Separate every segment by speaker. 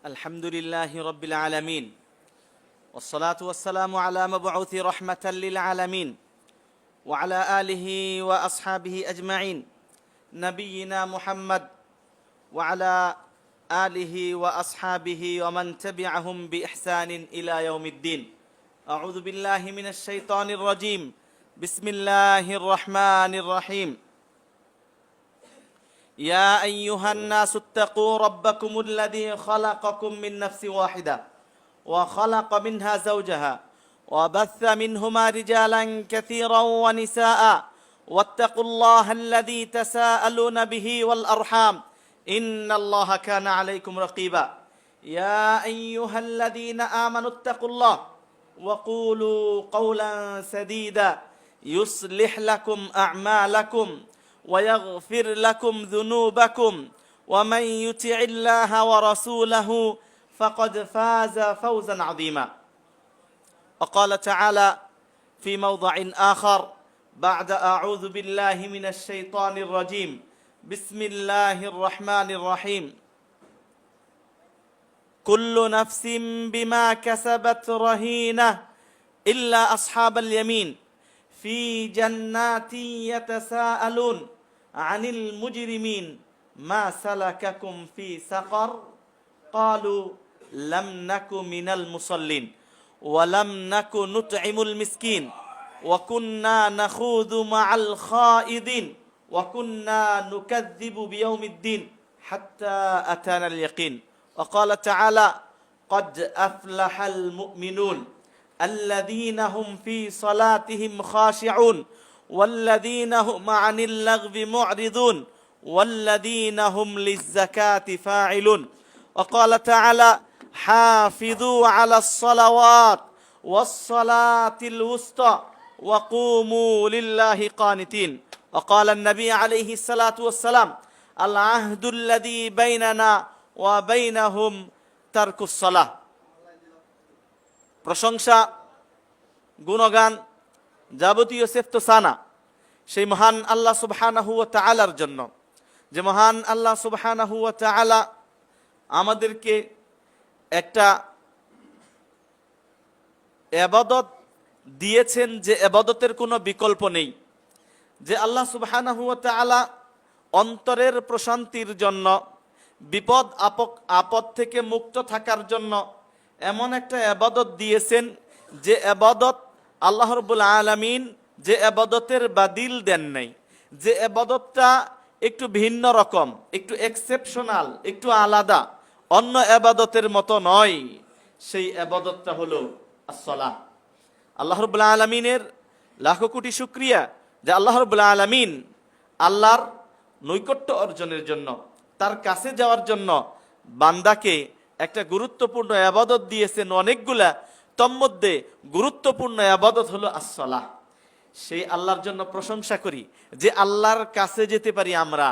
Speaker 1: الحمد لله رب العالمين والصلاة والسلام على مبعوث رحمة للعالمين وعلى آله وأصحابه أجمعين نبينا محمد وعلى آله وأصحابه ومن تبعهم بإحسان إلى يوم الدين. أعوذ بالله من الشيطان الرجيم. بسم الله الرحمن الرحيم. يا أيها الناس اتقوا ربكم الذي خلقكم من نفس واحدة وخلق منها زوجها وبث منهما رجالا كثيرا ونساء واتقوا الله الذي تساءلون به والأرحام إن الله كان عليكم رقيبا. يا أيها الذين آمنوا اتقوا الله وقولوا قولا سديدا يصلح لكم أعمالكم ويغفر لكم ذنوبكم ومن يطع الله ورسوله فقد فاز فوزا عظيما. وقال تعالى في موضع آخر بعد أعوذ بالله من الشيطان الرجيم بسم الله الرحمن الرحيم. كل نفس بما كسبت رهينة إلا أصحاب اليمين في جنات يتساءلون عن المجرمين ما سلككم في سقر قالوا لم نك من المصلين ولم نك نطعم المسكين وكنا نخوض مع الخائضين وكنا نكذب بيوم الدين حتى أتانا اليقين. وقال تعالى قد أفلح المؤمنون الذين هم في صلاتهم خاشعون والذين هم عن اللغو معرضون والذين هم للزكاة فاعلون. وقال تعالى حافظوا على الصلوات والصلاة الوسطى وقوموا لله قانتين. وقال النبي عليه الصلاة والسلام العهد الذي بيننا وبينهم ترك الصلاة. প্রশংসা গুণগান যাবতীয় সেফতোসানা সেই মহান আল্লাহ সুবহানাহু ওয়া তাআলার জন্য, যে মহান আল্লাহ সুবহানাহু ওয়া তাআলা আমাদেরকে একটা ইবাদত দিয়েছেন, যে ইবাদতের কোনো বিকল্প নেই, যে আল্লাহ সুবহানাহু ওয়া তাআলা অন্তরের প্রশান্তির জন্য, বিপদ আপদ থেকে মুক্ত থাকার জন্য এমন একটা ইবাদত দিয়েছেন, যে ইবাদত আল্লাহ রাব্বুল আলামিন যে ইবাদতের বাদিল দেন নাই, যে ইবাদতটা একটু ভিন্ন রকম, একটু এক্সেপশনাল, একটু আলাদা, অন্য ইবাদতের মতো নয়, সেই ইবাদতটা হলো as-সালাহ। আল্লাহ রাব্বুল আলামিনের লাখো কোটি শুকরিয়া যে আল্লাহ রাব্বুল আলামিন আল্লাহর নৈকট্য অর্জনের জন্য, তার কাছে যাওয়ার জন্য বান্দাকে একটা গুরুত্বপূর্ণ ইবাদত দিয়েছেন অনেকগুলা, তন্মধ্যে গুরুত্বপূর্ণ ইবাদত হলো as-সালাহ। সেই আল্লাহর জন্য প্রশংসা করি যে আল্লাহর কাছে যেতে পারি আমরা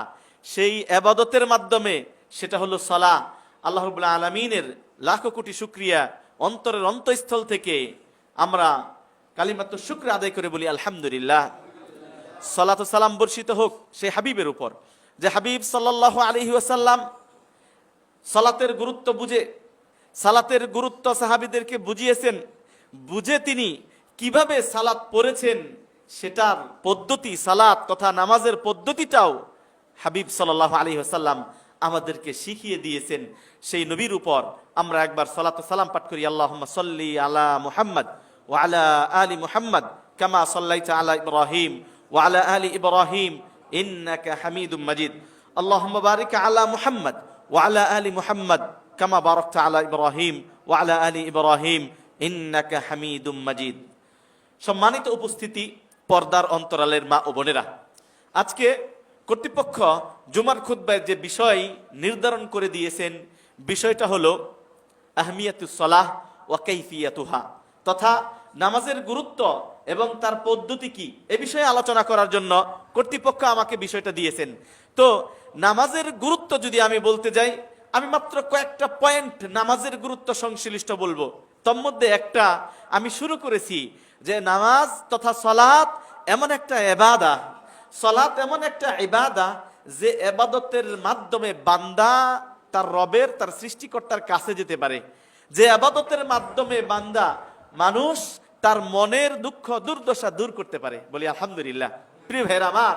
Speaker 1: সেই ইবাদতের মাধ্যমে, সেটা হলো সালাহ। আল্লাহ রাব্বুল আলামিনের লাখো কোটি শুকরিয়া, অন্তরের অন্তঃস্থল থেকে আমরা কালিমাতু শুকর আদায় করে বলি আলহামদুলিল্লাহ। সালাতু সালাম বর্ষিত হোক সেই হাবিবের উপর, যে হাবিব সাল্লাল্লাহু আলাইহি ওয়াসাল্লাম সালাতের গুরুত্ব বুঝে, সালাতের গুরুত্ব সাহাবীদেরকে বুঝিয়েছেন, বুঝে তিনি কিভাবে সালাত পড়েছেন সেটার পদ্ধতি, সালাত তথা নামাজের পদ্ধতিটাও হাবিব সাল্লাল্লাহু আলাইহি ওয়াসাল্লাম আমাদেরকে শিখিয়ে দিয়েছেন। সেই নবীর উপর আমরা একবার সালাতু সালাম পাঠ করি। আল্লাহুম্মা সাল্লি আলা মুহাম্মদ ওয়া আলা আলি মুহাম্মদ কামা সাল্লাইতা আলা ইব্রাহিম ওয়া আলা আলি ইব্রাহিম ইন্নাকা হামিদুম মাজিদ। আল্লাহুম্মা বারিক আলা মুহাম্মদ ওয়া আলা আলি মুহাম্মদ কামা বারাকতা আলা ইব্রাহিম ওয়া আলা আলি ইব্রাহিম ইন্নাকা হামিদুম মাজিদ। সম্মানিত উপস্থিতি, পর্দার অন্তরালের মা ও বোনেরা, আজকে কর্তৃপক্ষ জুমার খুতবায় যে বিষয় নির্ধারণ করে দিয়েছেন, বিষয়টা হলো আহমিয়াতুস সালাহ ওয়া কাইফিয়াতুহা, তথা নামাজের গুরুত্ব এবং তার পদ্ধতি কি, এ বিষয়ে আলোচনা করার জন্য কর্তৃপক্ষ আমাকে বিষয়টা দিয়েছেন। তো নামাজের গুরুত্ব যদি আমি বলতে যাই, আমি মাত্র কয়েকটা পয়েন্ট নামাজের গুরুত্ব সংশ্লিষ্ট বলবো। তন্মধ্যে একটা আমি শুরু করেছি যে নামাজ তথা সালাত এমন একটা ইবাদত, সালাত এমন একটা ইবাদত যে ইবাদতের মাধ্যমে বান্দা তার রবের, তার সৃষ্টিকর্তার কাছে যেতে পারে। যে আবাদতের মাধ্যমে বান্দা মানুষ তার মনের দুঃখ দুর্দশা দূর করতে পারে। বলি আলহামদুলিল্লাহ। প্রিয় ভাইরা আমার,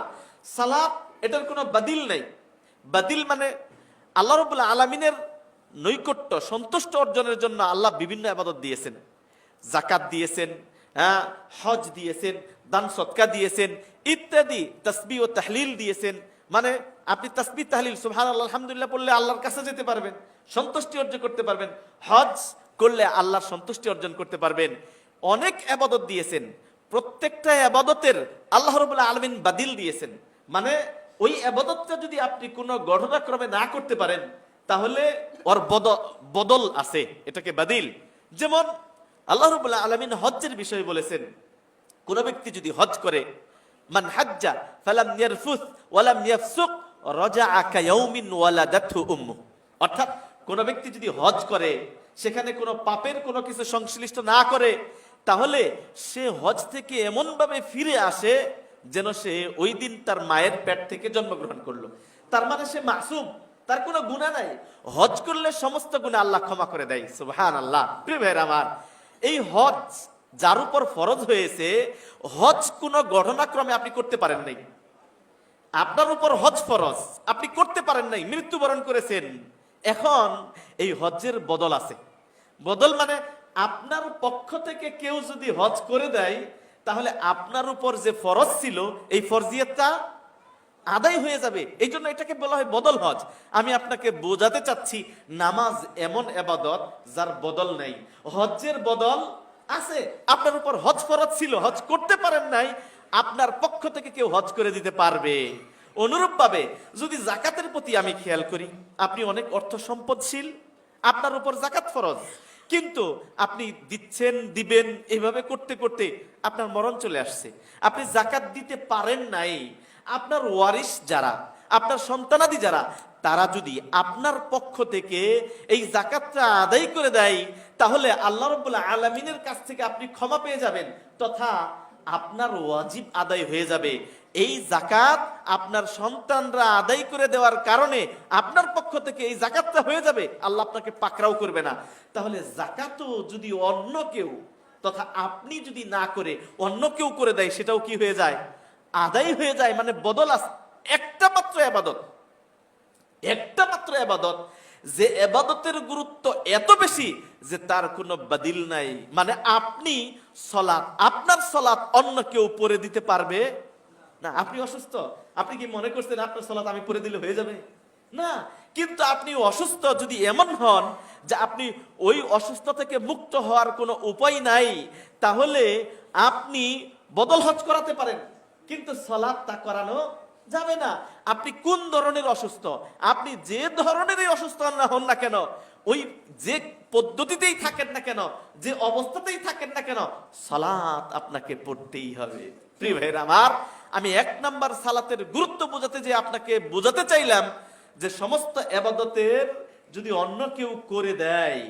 Speaker 1: সালাত এটার কোনো বাদিল নাই। বাদিল মানে আল্লাহ রাব্বুল আলামিনের নৈকট্য সন্তুষ্ট অর্জনের জন্য আল্লাহ বিভিন্ন আবাদত দিয়েছেন। যাকাত দিয়েছেন, হজ দিয়েছেন, দান সদকা দিয়েছেন ইত্যাদি, তাসবিহ ও তাহলিল দিয়েছেন। মানে আপনি তাসবিহ তাহলিল সুবহানাল্লাহ আলহামদুলিল্লাহ পড়লে আল্লাহর কাছে যেতে পারবেন, সন্তুষ্টি অর্জন করতে পারবেন। হজ করলে আল্লাহর সন্তুষ্টি অর্জন করতে পারবেন। অনেক আবাদত দিয়েছেন, প্রত্যেকটা আবাদতের আল্লাহ রাব্বুল আলামিন বাদিল দিয়েছেন। মানে ওই আবাদতটা যদি আপনি কোনো ঘটনাক্রমে না করতে পারেন তাহলে ওর বদল আছে, এটাকে বাদিল। যেমন আল্লাহ রাব্বুল আলামিন হজ্জের বিষয়ে বলেছেন, কোন ব্যক্তি যদি হজ করে, মান হাজ্জা ফালাম ইয়ারফুস ওয়ালাম ইয়াফসুক রাজাআ কায়াউমিন ওয়ালাদাতহু উম্মু। অর্থাৎ কোন ব্যক্তি যদি হজ করে, সেখানে কোনো পাপের কোনো কিছু সংশ্লিষ্ট না করে, তাহলে সে হজ থেকে এমন ভাবে ফিরে আসে যেন সে ওই দিন তার মায়ের পেট থেকে জন্মগ্রহণ করলো। তার মানে সে মাসুম, তার কোনো গুনাহ নাই। হজ করলে সমস্ত গুনাহ আল্লাহ ক্ষমা করে দেয়। সুবহানাল্লাহ। প্রিয় ভাইরা আমার, এই হজ যার উপর ফরজ হয়েছে, হজ কোন ঘটনাক্রমে আপনি করতে পারেন নাই। আপনার উপর হজ ফরজ, আপনি করতে পারেন নাই, মৃত্যুবরণ করেছেন। এখন এই হজ্জের বদল আছে। বদল মানে আপনার পক্ষ থেকে কেউ যদি হজ করে দেয়, তাহলে আপনার উপর যে ফরজ ছিল এই ফরজিয়তটা আদায় হয়ে যাবে। এই জন্য এটাকে বলা হয় বদল হজ। আমি আপনাকে বোঝাতে চাচ্ছি, নামাজ এমন ইবাদত যার বদল নাই। হজ্জের বদল আছে। আপনার উপর হজ ফরজ ছিল, হজ করতে পারেন নাই, আপনার পক্ষ থেকে কেউ হজ করে দিতে পারবে। অনুরূপভাবে যদি যাকাতের প্রতি আমি খেয়াল করি, আপনি অনেক অর্থ সম্পদশীল, আপনার উপর যাকাত ফরজ, কিন্তু আপনি দিচ্ছেন, দিবেন, এইভাবে করতে করতে আপনার মরণ চলে আসছে, আপনি যাকাত দিতে পারেন নাই। আপনার ওয়ারিশ যারা, আপনার সন্তানাদি যারা, তারা যদি আপনার পক্ষ থেকে এই যাকাতটা আদায় করে দেয়, তাহলে আল্লাহ রাব্বুল আলামিনের কাছ থেকে আপনি ক্ষমা পেয়ে যাবেন, তথা আপনার ওয়াজিব আদায় হয়ে যাবে। এই যাকাত আপনার সন্তানরা আদায় করে দেওয়ার কারণে আপনার পক্ষ থেকে এই যাকাতটা হয়ে যাবে, আল্লাহ আপনাকে পাকড়াও করবে না। তাহলে যাকাতও যদি অন্য কেউ, তথা আপনি যদি না করে অন্য কেউ করে দেয়, সেটাও কি হয়ে যায়? আদায় হয়ে যায়। মানে বদল আছে। একটা মাত্র ইবাদত, একটা মাত্র ইবাদত, যে ইবাদতের গুরুত্ব এত বেশি যে তার কোনো বাদিল নাই। মানে আপনি সালাত, আপনার সালাত অন্য কেউ পড়ে দিতে পারবে না। আপনি অসুস্থ, আপনি কি মনে করছেন আপনার সালাত আমি পড়ে দিলে হয়ে যাবে? না। কিন্তু আপনি অসুস্থ যদি এমন হন যে আপনি ওই অসুস্থ থেকে মুক্ত হওয়ার কোনো উপায় নাই, তাহলে আপনি বদল হজ করাতে পারেন, কিন্তু সালাতটা করানো যাবে না। আপনি কোন ধরনের অসুস্থ, আপনি যে ধরনেরই অসুস্থ হন না কেন, ওই যে পদ্ধতিতেই থাকেন না কেন, যে অবস্থাতেই থাকেন না কেন, সালাত আপনাকে পড়তেই হবে। প্রিয় ভাইরা আমার, আমি এক নাম্বার সালাতের গুরুত্ব বোঝাতে যে আপনাকে বোঝাতে চাইলাম যে সমস্ত ইবাদতের যদি অন্য কেউ করে দেয়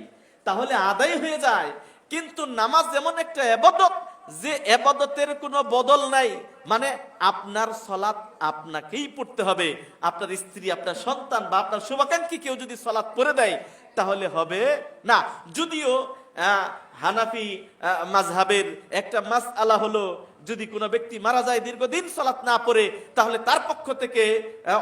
Speaker 1: তাহলে আদায় হয়ে যায়। কিন্তু নামাজ এমন একটা ইবাদত যে ইবাদতের কোনো বদল নাই। মানে আপনার সালাত আপনাকেই পড়তে হবে। আপনার স্ত্রী, আপনার সন্তান বা আপনার শুভাকাঙ্ক্ষী কেউ যদি সালাত পড়ে দেয় তাহলে হবে না। যদিও হানাফি মাযহাবের একটা মাসআলা হলো, যদি কোনো ব্যক্তি মারা যায় দীর্ঘদিন সালাত না পড়ে, তাহলে তার পক্ষ থেকে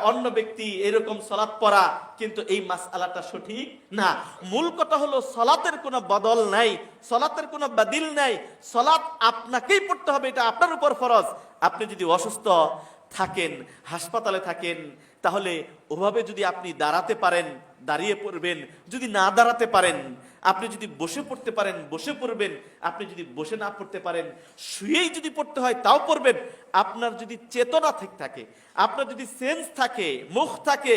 Speaker 1: অন্য ব্যক্তি এরকম সালাত পড়া, কিন্তু এই মাসআলাটা সঠিক না। মূল কথা হলো সালাতের কোনো বদল নাই, সালাতের কোনো বাদিল নাই। সালাত আপনাকেই পড়তে হবে, এটা আপনার উপর ফরজ। আপনি যদি অসুস্থ থাকেন, হাসপাতালে থাকেন, তাহলে ওভাবে যদি আপনি দাঁড়াতে পারেন দাঁড়িয়ে পড়বেন, যদি না দাঁড়াতে পারেন, আপনি যদি বসে পড়তে পারেন বসে পড়বেন, আপনি যদি বসে না পড়তে পারেন শুয়েই যদি পড়তে হয় তাও পড়বেন। আপনার যদি চেতনা ঠিক থাকে, আপনার যদি সেন্স থাকে, মুখ থাকে,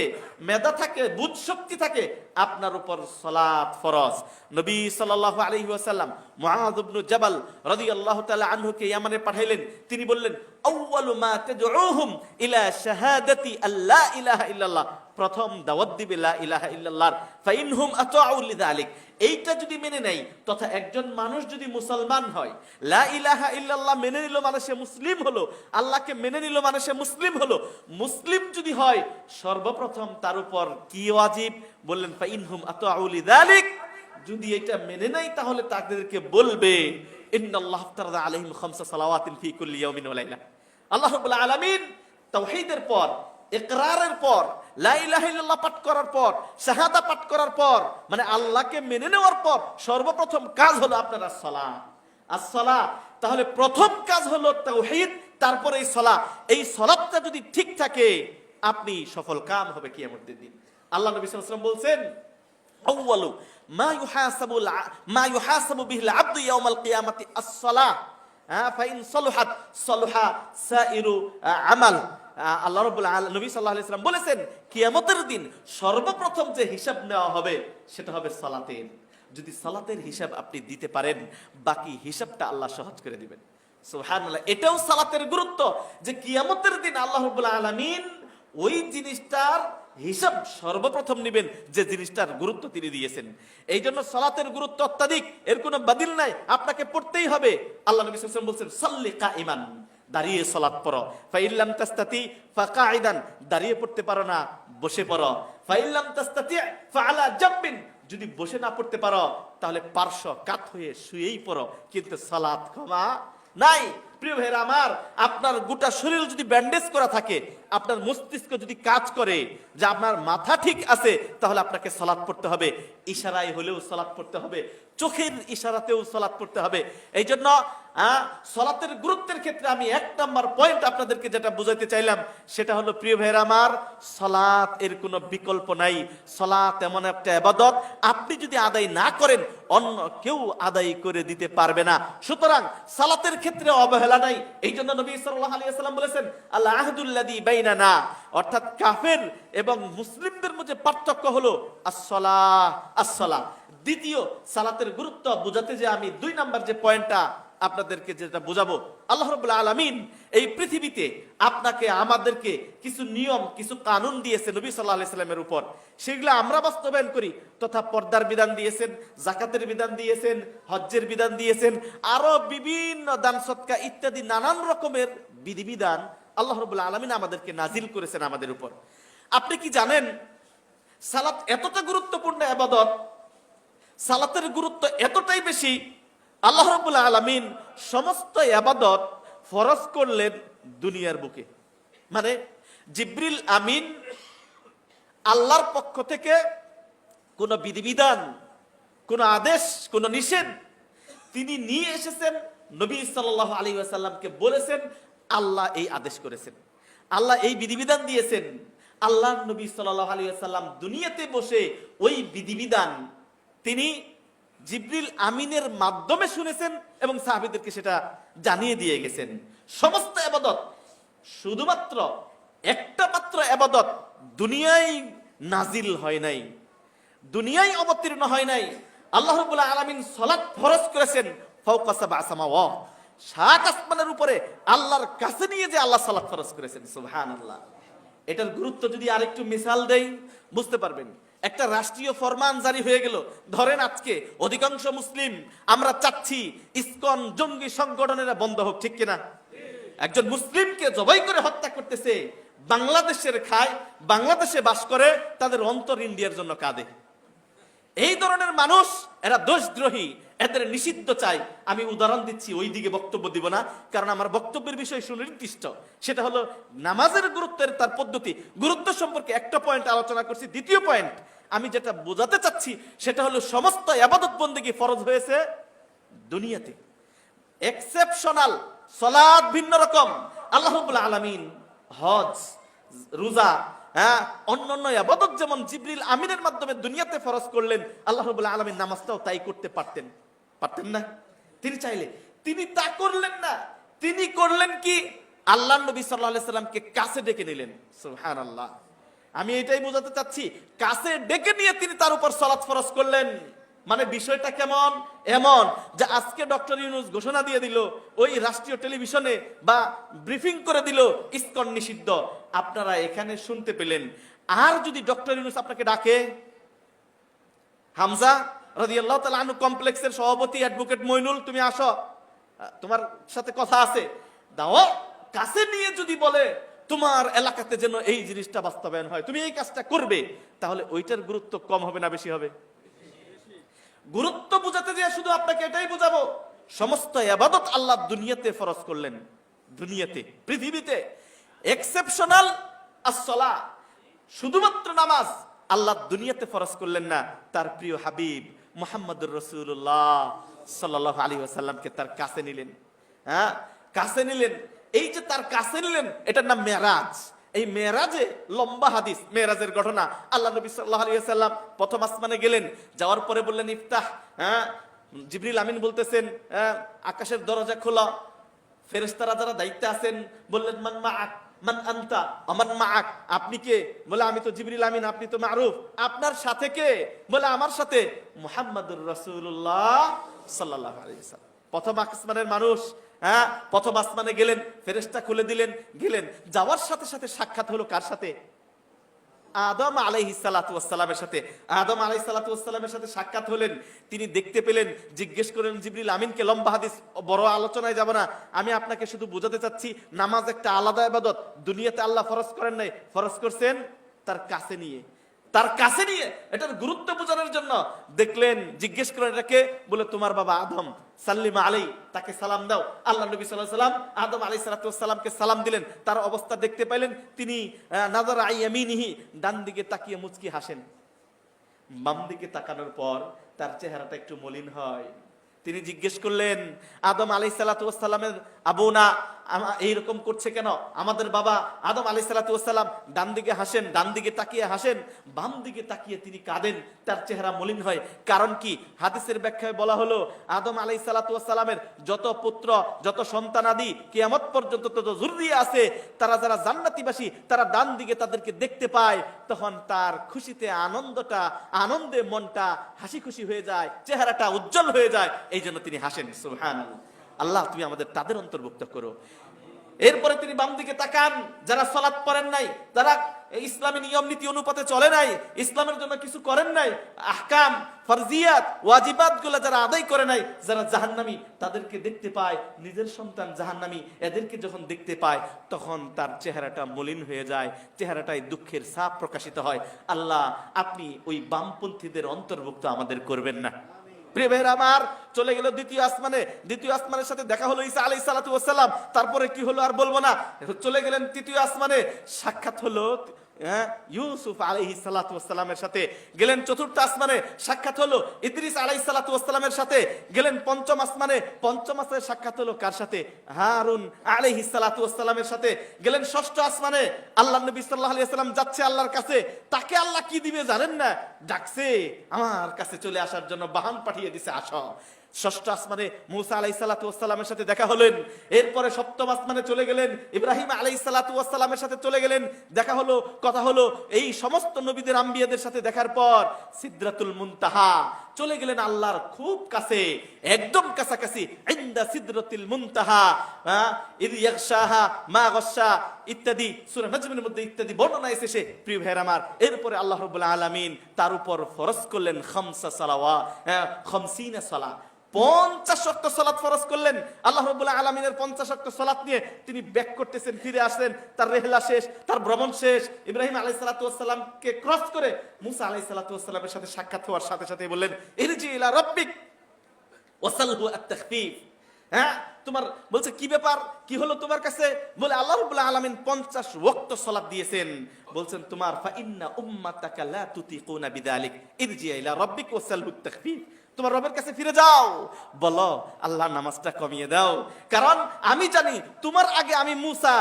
Speaker 1: মেধা থাকে, বুঝ শক্তি থাকে, আপনার উপর সালাত ফরজ। নবী সাল্লাল্লাহু আলাইহি ওয়াসাল্লাম মুআয ইবনে জাবাল রাদিয়াল্লাহু তাআলা আনহুকে ইয়ামানে পাঠাইলেন। তিনি বললেন, আউয়ালু মা তাদউহুম ইলা শাহাদাতি আল্লা ইলাহা ইল্লাল্লাহ, প্রথম দাওয়াত দিবে লা ইলাহা ইল্লাল্লাহ, ফাইনহুম আতাউ লিযালিক। এইটা যদি মেনে নেই, তথা একজন মানুষ যদি মুসলমান হয়, লা ইলাহা ইল্লাল্লাহ মেনে নিল মানে সে মুসলিম হলো, আল্লাহকে মেনে নিল মানে সে মুসলিম হলো। মুসলিম যদি হয়, সর্বপ্রথম তার উপর কি ওয়াজিব? বললেন ফাইনহুম আতাউ লিযালিক, যদি এটা মেনে নেয় তাহলে তাদেরকে বলবে ইন্নাল্লাহ ফারাদা আলাইহিম খামসা সালাওয়াতিন ফি কুল্লি ইয়াউমিন ওয়া লাইলা। আল্লাহ রাব্বুল আলামিন তাওহীদের পর, ইকরারের পর, লা ইলাহা ইল্লাল্লাহ পাঠ করার পর, শাহাদা পাঠ করার পর, মানে আল্লাহকে মেনে নেওয়ার পর সর্বপ্রথম কাজ হলো আপনার সালাত। as-সালাত, তাহলে প্রথম কাজ হলো তাওহীদ, তারপরে এই সালাত। এই সালাতটা যদি ঠিক থাকে, আপনি সফল কাম হবে কিয়ামতের দিন। আল্লাহ নবী সাল্লাল্লাহু আলাইহি ওয়াসাল্লাম বলছেন, আউয়ালু মা ইউহাসাবু বিহিল আবদু ইয়াউমাল কিয়ামাতি as-সালাহ, ফাইন সালুহাত সালুহা সাইরু আমাল। আল্লাহ রাব্বুল আলামিন, নবী সাল্লাল্লাহু আলাইহি ওয়াসাল্লাম বলেছেন, কিয়ামতের দিন সর্বপ্রথম যে হিসাব নেওয়া হবে সেটা হবে সালাতের। যদি সালাতের হিসাব আপনি দিতে পারেন, বাকি হিসাবটা আল্লাহ সহজ করে দিবেন। সুবহানাল্লাহ। এটাও সালাতের গুরুত্ব, যে কিয়ামতের দিন আল্লাহ রাব্বুল আলামিন ওই জিনিসটার হিসাব সর্বপ্রথম নেবেন যে জিনিসটার গুরুত্ব তিনি দিয়েছেন। এই জন্য সালাতের গুরুত্ব অত্যাধিক, এর কোনো বাতিল নাই, আপনাকে পড়তেই হবে। আল্লাহ নবী সাল্লাল্লাহু আলাইহি ওয়াসাল্লাম বলছেন, সাল্লি কাইমান, দাঁড়িয়ে সালাত পড়ো। ফাইল্লাম তাস্তাতি ফাকাইদান, দাঁড়িয়ে পড়তে পারো না, বসে পড়ো। ফাইল্লাম তাস্তাতি ফাআলা জাম্বিন, যদি বসে না পড়তে পারো তাহলে পার্শ্ব কাত হয়ে শুয়েই পড়ো, কিন্তু সালাত ক্ষমা নাই। প্রিয় ভাইরা আমার, আপনার গোটা শরীর যদি ব্যান্ডেজ করা থাকে, আপনার মস্তিষ্ক যদি কাজ করে যে আপনার মাথা ঠিক আছে, তাহলে আপনাকে সালাত পড়তে হবে। ইশারায় হলেও সালাত পড়তে হবে, চোখের ইশারাতেও সালাত পড়তে হবে। এই জন্য সালাতের গুরুত্বের ক্ষেত্রে আমি এক নাম্বার পয়েন্ট আপনাদেরকে যেটা বুঝাইতে চাইলাম, সেটা হলো প্রিয় ভাইরা আমার, সালাত এর কোনো বিকল্প নাই। সালাত এমন একটা ইবাদত, আপনি যদি আদায় না করেন অন্য কেউ আদায় করে দিতে পারবে না। সুতরাং সালাতের ক্ষেত্রে অবহেলা নাই। এই জন্য নবী সাল্লাল্লাহু আলাইহি ওয়াসাল্লাম বলেছেন, আল আহদুল্লাযী বাইনানা, অর্থাৎ কাফের এবং মুসলিমদের মধ্যে পার্থক্য হলো as-সালাহ, as-সালাহ। দ্বিতীয়, সালাতের গুরুত্ব বোঝাতে যে আমি 2 নাম্বার যে পয়েন্টটা আপনাদেরকে যেটা বোঝাবো, আল্লাহ রাব্বুল আলামিন এই পৃথিবীতে আপনাকে আমাদেরকে কিছু নিয়ম, কিছু কানুন দিয়েছে নবী সাল্লাল্লাহু আলাইহি সাল্লামের উপর, সেগুলো আমরা বাস্তবায়ন করি। তথা পর্দার বিধান দিয়েছেন, যাকাতের বিধান দিয়েছেন, হজ্জের বিধান দিয়েছেন, আরো বিভিন্ন দান সদকা ইত্যাদি নানান রকমের বিধিবিধান আল্লাহ রাব্বুল আলামিন আমাদেরকে নাজিল করেছেন আমাদের উপর। আপনি কি জানেন সালাত এতটা গুরুত্বপূর্ণ ইবাদত, সালাতের গুরুত্ব এতটাই বেশি, আল্লাহ রাব্বুল আলামিন সমস্ত ইবাদত ফরজ করলেন দুনিয়ার বুকে। মানে জিবরিল আমিন আল্লাহর পক্ষ থেকে কোনো বিধিবিধান, কোনো আদেশ, কোনো নিষেধ তিনি নিয়ে এসেছেন, নবী সাল্লাল্লাহু আলাইহি ওয়াসাল্লামকে বলেছেন আল্লাহ এই আদেশ করেছেন, আল্লাহ এই বিধিবিধান দিয়েছেন। আল্লাহ নবী সাল্লাল্লাহু আলাইহি ওয়াসাল্লাম দুনিয়াতে বসে ওই বিধিবিধান তিনি জিবরিল আমিনের মাধ্যমে শুনেছেন এবং সাহাবীদেরকে সেটা জানিয়ে দিয়ে গেছেন। সমস্ত ইবাদত, শুধুমাত্র একটা মাত্র ইবাদত দুনিয়ায় নাজিল হয় নাই, দুনিয়ায় অবতীর্ণ হয় নাই। আল্লাহ রাব্বুল আলামিন সালাত ফরজ করেছেন ফাওকা সাবআ সামাওয়াত, 7 আসমানের উপরে আল্লাহর কাছে নিয়ে যে আল্লাহ সালাত ফরজ করেছেন। সুবহানাল্লাহ। এটার গুরুত্ব যদি আরেকটু মিসাল দেই বুঝতে পারবেন। একটা রাষ্ট্রীয় ফরমান জারি হয়ে গেল, ধরেন আজকে অধিকাংশ মুসলিম আমরা চাচ্ছি ইসকন জঙ্গি সংগঠনেরা বন্ধ হোক, ঠিক কিনা? একজন মুসলিমকে জবাই করে হত্যা করতেছে, বাংলাদেশের খায়, বাংলাদেশে বাস করে, তাদের অন্তর ইন্ডিয়ার জন্য কাঁদে। এই ধরনের মানুষ এরা দেশদ্রোহী, এদের নিষিদ্ধ চাই। আমি উদাহরণ দিচ্ছি, ওই দিকে বক্তব্য দিব না, কারণ আমার বক্তব্যের বিষয় সুনির্দিষ্ট। সেটা হলো নামাজের গুরুত্বের তার পদ্ধতি, গুরুত্ব সম্পর্কে একটা পয়েন্ট আলোচনা করছি। দ্বিতীয় পয়েন্ট আমি যেটা বোঝাতে চাচ্ছি সেটা হলো সমস্ত ইবাদত বন্দেগী ফরজ হয়েছে দুনিয়াতে, এক্সেপশনাল সালাত ভিন্ন রকম। আল্লাহ রাব্বুল আলামিন হজ, রোজা, অন্যান্য ইবাদত যেমন জিবরিল আমিনের মাধ্যমে দুনিয়াতে ফরজ করলেন, আল্লাহ রাব্বুল আলামিন নামাজটাও তাই করতে পারতেন, পারতেন না? তিনি চাইলে তিনি তা করলেন না। তিনি করলেন কি? আল্লাহ নবী সাল্লাল্লাহু আলাইহি সাল্লামকে কাছে ডেকে নিলেন। সুবহানাল্লাহ। আমি এটাই বোঝাতে চাচ্ছি, কাছে ডেকে নিয়ে তিনি তার উপর সালাত ফরজ করলেন। মানে বিষয়টা কেমন? এমন যে আজকে ডক্টর ইউনূস ঘোষণা দিয়ে দিল, ওই রাষ্ট্রীয় টেলিভিশনে বা ব্রিফিং করে দিল ইসকন নিষিদ্ধ, আপনারা এখানে শুনতে পেলেন। আর যদি ডক্টর ইউনূস আপনাকে ডাকে, হামজা রাদিয়াল্লাহু তাআলা আনহু কমপ্লেক্সের সভাপতি অ্যাডভোকেট মইনুল, তুমি আসো, তোমার সাথে কথা আছে। দাও, কাছে নিয়ে যদি বলে তোমার এলাকাতে যেন এই জিনিসটা বাস্তবায়ন হয়, তুমি এই কাজটা করবে, তাহলে ওইটার গুরুত্ব কম হবে না বেশি হবে? গুরুত্ব বুঝাতে যে শুধু আপনাকে এটাই বুঝাবো, সমস্ত ইবাদত আল্লাহ দুনিয়াতে ফরজ করলেন, দুনিয়াতে, পৃথিবীতে এক্সেপশনাল as-সালাহ, শুধুমাত্র নামাজ আল্লাহ দুনিয়াতে ফরজ করলেন না, তার প্রিয় হাবিব মুহাম্মদুর রাসূলুল্লাহ সাল্লাল্লাহু আলাইহি ওয়াসাল্লামকে তার কাছে নিলেন। হ্যাঁ, কাছে নিলেন। এই যে তার কাছে নিলেন, এটার নাম মেরাজ। এই মেরাজে লম্বা হাদিস, মেরাজের ঘটনা। আল্লাহ নবী সাল্লাল্লাহু আলাইহি ওয়াসাল্লাম প্রথম আসমানে গেলেন, যাওয়ার পরে বললেন ইফতাহ। হ্যাঁ, জিবরিল আমিন বলতেছেন আকাশের দরজা খোলা। ফেরেশতারা যারা দায়িত্বে আছেন বললেন মান মাআক, মান আনতা, আমান মাআক, আপনি কে? বলে আমি তো জিবরিল আমিন, আপনি তো মারুফ। আপনার সাথে কে? বলে আমার সাথে মুহাম্মাদুর রাসূলুল্লাহ সাল্লাল্লাহু আলাইহি ওয়াসাল্লাম। প্রথম আসমানের মানুষ, হ্যাঁ, প্রথম আসমানে গেলেন, ফেরেশতা খুলে দিলেন, গেলেন। যাওয়ার সাথে সাথে সাক্ষাৎ হলো কার সাথে? আদম আলাইহিস সালাতু ওয়াস সালামের সাথে। আদম আলাইহিস সালাতু ওয়াস সালামের সাথে সাক্ষাৎ হলেন, তিনি দেখতে পেলেন, জিজ্ঞেস করেন জিবরিল আমিনকে, লম্বা হাদিস, বড় আলোচনায় যাব না, আমি আপনাকে শুধু বোঝাতে চাচ্ছি নামাজ একটা আলাদা ইবাদত, দুনিয়াতে আল্লাহ ফরজ করেন নাই, ফরজ করছেন তার কাছে নিয়ে, তার কাছে নিয়ে, এটার গুরুত্ব বোঝানোর জন্য। দেখলেন, জিজ্ঞেস করেন এটাকে, বলে তোমার বাবা আদম, সাল্লিমা আলাই, তাকে সালাম দাও। আল্লাহ নবী সাল্লাল্লাহু আলাইহি সাল্লাম আদম আলাইহিস সালাতু ওয়াস সালামকে সালাম দিলেন। তার অবস্থা দেখতে পাইলেন, তিনি নাযারা ইয়ামিনিহি, ডান দিকে তাকিয়ে মুচকি হাসেন। বাম দিকে তাকানোর পর তার চেহারাটা একটু মলিন হয়। তিনি জিজ্ঞেস করলেন, আদম আলাইহিস সালাতু ওয়াস সালামের আবু না এইরকম করছে কেন? আমাদের বাবা আদম আলাইহিস সালাতু ওয়াস সালাম ডান দিকে হাসেন, ডান দিকে তাকিয়ে হাসেন, বাম দিকে তাকিয়ে তিনি কাঁদেন, তার চেহারা মলিন হয়। কারণ কি? হাদিসের ব্যাখ্যায় বলা হলো, আদম আলাইহিস সালাতু ওয়াস সালামের যত পুত্র, যত সন্তানাদি কিয়ামত পর্যন্ত তত যুররিয়া আছে, তারা যারা জান্নাতীবাসী, তারা ডান দিকে তাদেরকে দেখতে পায়, তখন তার খুশিতে আনন্দে মনটা হাসি খুশি হয়ে যায়, চেহারাটা উজ্জ্বল হয়ে যায়, এই জন্য তিনি হাসেন। সুবহানাল্লাহ। আল্লাহ তুমি আমাদের তাদের অন্তর্ভুক্ত করো। এরপরে তিনি বাম দিকে তাকান, যারা সালাত পড়েন নাই, যারা ইসলামী নিয়ম নীতি অনুপাতে চলে নাই, ইসলামের জন্য কিছু করেন নাই, আহকাম ফরজিয়াত ওয়াজিবাত গুলো যারা আদায় করে নাই, যারা জাহান্নামী, তাদেরকে দেখতে পায়, নিজের সন্তান জাহান্নামী, এদেরকে যখন দেখতে পায়, তখন তার চেহারাটা মলিন হয়ে যায়, চেহারাটায় দুঃখের ছাপ প্রকাশিত হয়। আল্লাহ আপনি ওই বামপন্থীদের অন্তর্ভুক্ত আমাদের করবেন না। প্রিয় ভাইরা আমার, চলে গেল দ্বিতীয় আসমানে, দ্বিতীয় আসমানের সাথে দেখা হলো ঈসা আলাইহিস সালাতু ওয়াস সালাম। তারপরে কি হলো আর বলবো না। চলে গেলেন তৃতীয় আসমানে, সাক্ষাৎ হলো ইউসুফ আলাইহিস সালাতু ওয়াস সালামের সাথে। গেলেন চতুর্থ আসমানে, সাক্ষাৎ হলো ইদ্রিস আলাইহিস সালাতু ওয়াস সালামের সাথে। গেলেন পঞ্চম আসমানে, পঞ্চম আসমানে সাক্ষাৎ হলো কার সাথে? হারুন আলাইহিস সালাতু ওয়াস সালামের সাথে। গেলেন ষষ্ঠ আসমানে, আল্লাহর নবী সাল্লাল্লাহু আলাইহি ওয়াসাল্লাম যাচ্ছে আল্লাহর কাছে, তাকে আল্লাহ কি দিবে জানেন না, ডাকছে আমার কাছে চলে আসার জন্য, বাহন পাঠিয়ে দিছে, আসো। ষষ্ঠ আসমানে মুসা আলাইহিস সালাতু ওয়াস সালামের সাথে দেখা হলেন। এরপরে সপ্তম আসমানে চলে গেলেন, ইব্রাহিম আলাইহিস সালাতু ওয়াস সালামের সাথে চলে গেলেন, দেখা হলো, কথা হলো। এই সমস্ত নবীদের আম্বিয়াদের সাথে দেখার পর সিদরাতুল মুনতাহা চলে গেলেন আল্লাহর খুব কাছে, একদম কাছাকাছি। ইনদা সিদরাতুল মুনতাহা ইদ ইয়াগশাহা মা গাশা ইত্যাদি সূরা নাজমের মধ্যে ইত্যাদি বর্ণনা এসেছে। প্রিয় ভাইরা আমার, এরপরে আল্লাহ রাব্বুল আলামিন তার উপর ফরজ করলেন খামসা সালাওয়াত, 50 সালাত, 50 ওয়াক্ত সালাত ফরজ করলেন। আল্লাহ রাব্বুল আলামিনের 50 ওয়াক্ত সালাত নিয়ে তিনি ব্যাক করতেছেন, ফিরে আসলেন, তার রেহলা শেষ, তার ভ্রমণ শেষ। ইব্রাহিম আলাইহিস সালাতু ওয়াস সালামকে ক্রস করে মুসা আলাইহিস সালাতু ওয়াস সালামের সাথে সাক্ষাৎ হওয়ার সাথে সাথে বললেন, ইরজি ইলা রাব্বিক ওয়াসালহু আত-তাখফীফ। হ্যাঁ, তোমার বলছে কি ব্যাপার, কি হলো তোমার কাছে? বলে আল্লাহ রাব্বুল আলামিন 50 ওয়াক্ত সালাত দিয়েছেন। বলছেন তোমার ফা ইন্না উম্মাতাকা লা তুতিকুনা বিযালিক ইরজি ইলা রাব্বিক ওয়াসালহু আত-তাখফীফ। তোমার রবের কাছে ফিরে যাও, বলো আল্লাহর নামাজটা কমিয়ে দাও, কারণ আমি জানি তোমার আগে আমি মুসা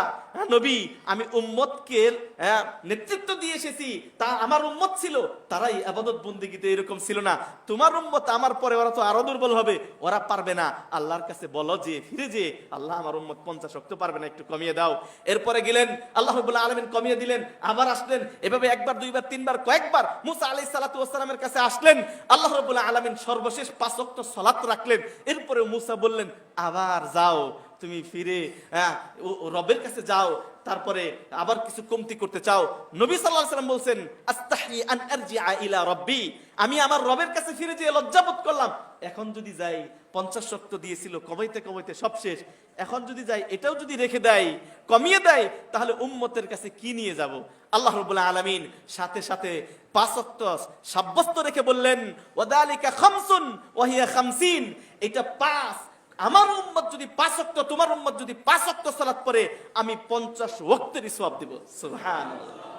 Speaker 1: নবী, আমি উম্মতকে নেতৃত্ব দিয়ে এসেছি, তা আমার উম্মত ছিল, তারাই ইবাদত বন্দেগীতে এরকম ছিল না। তোমার উম্মত আমার পরে ওরা তো আরো দুর্বল হবে, ওরা পারবে না। আল্লাহর কাছে বলো যে ফিরে যে আল্লাহ আমার উম্মত 50 ওয়াক্ত পারবে না, একটু কমিয়ে দাও। এরপরে গেলেন, আল্লাহ রাব্বুল আলামিন কমিয়ে দিলেন, আবার আসলেন, এভাবে একবার দুইবার তিনবার কয়েকবার মুসা আলাইহিস সালাতু ওয়াস সালামের কাছে আসলেন। আল্লাহ রাব্বুল আলামিন সর্বশেষ 5 ওয়াক্ত সালাত রাখলেন। এরপরে মুসা বললেন, আবার যাও, তুমি ফিরে রবের কাছে যাও, তারপরে আবার কিছু কমতি করতে চাও। নবী সাল্লাল্লাহু আলাইহি ওয়াসাল্লাম বলছেন, আস্তাহি আন আরজিআ ইলা রব্বি, আমি আমার রবের কাছে ফিরে যেয়ে লজ্জাবোধ করলাম। এখন যদি যাই, 50 ওয়াক্ত দিয়েছিল, কমাইতে কমাইতে সব শেষ, এখন যদি যাই এটাও যদি রেখে দেয়, কমিয়ে দেয়, তাহলে উম্মতের কাছে কি নিয়ে যাব? আল্লাহ রাব্বুল আলামিন সাথে সাথে 5 ওয়াক্ত সাব্যস্ত রেখে বললেন, ওয়াদালিকা খামসুন ওয়া হিয়া খামসিন, এটা 5। আমার উম্মত যদি 5 ওয়াক্ত, তোমার উম্মত যদি 5 ওয়াক্ত সালাত পড়ে, আমি 50 ওয়াক্তের সওয়াব দেব। সুবহানাল্লাহ।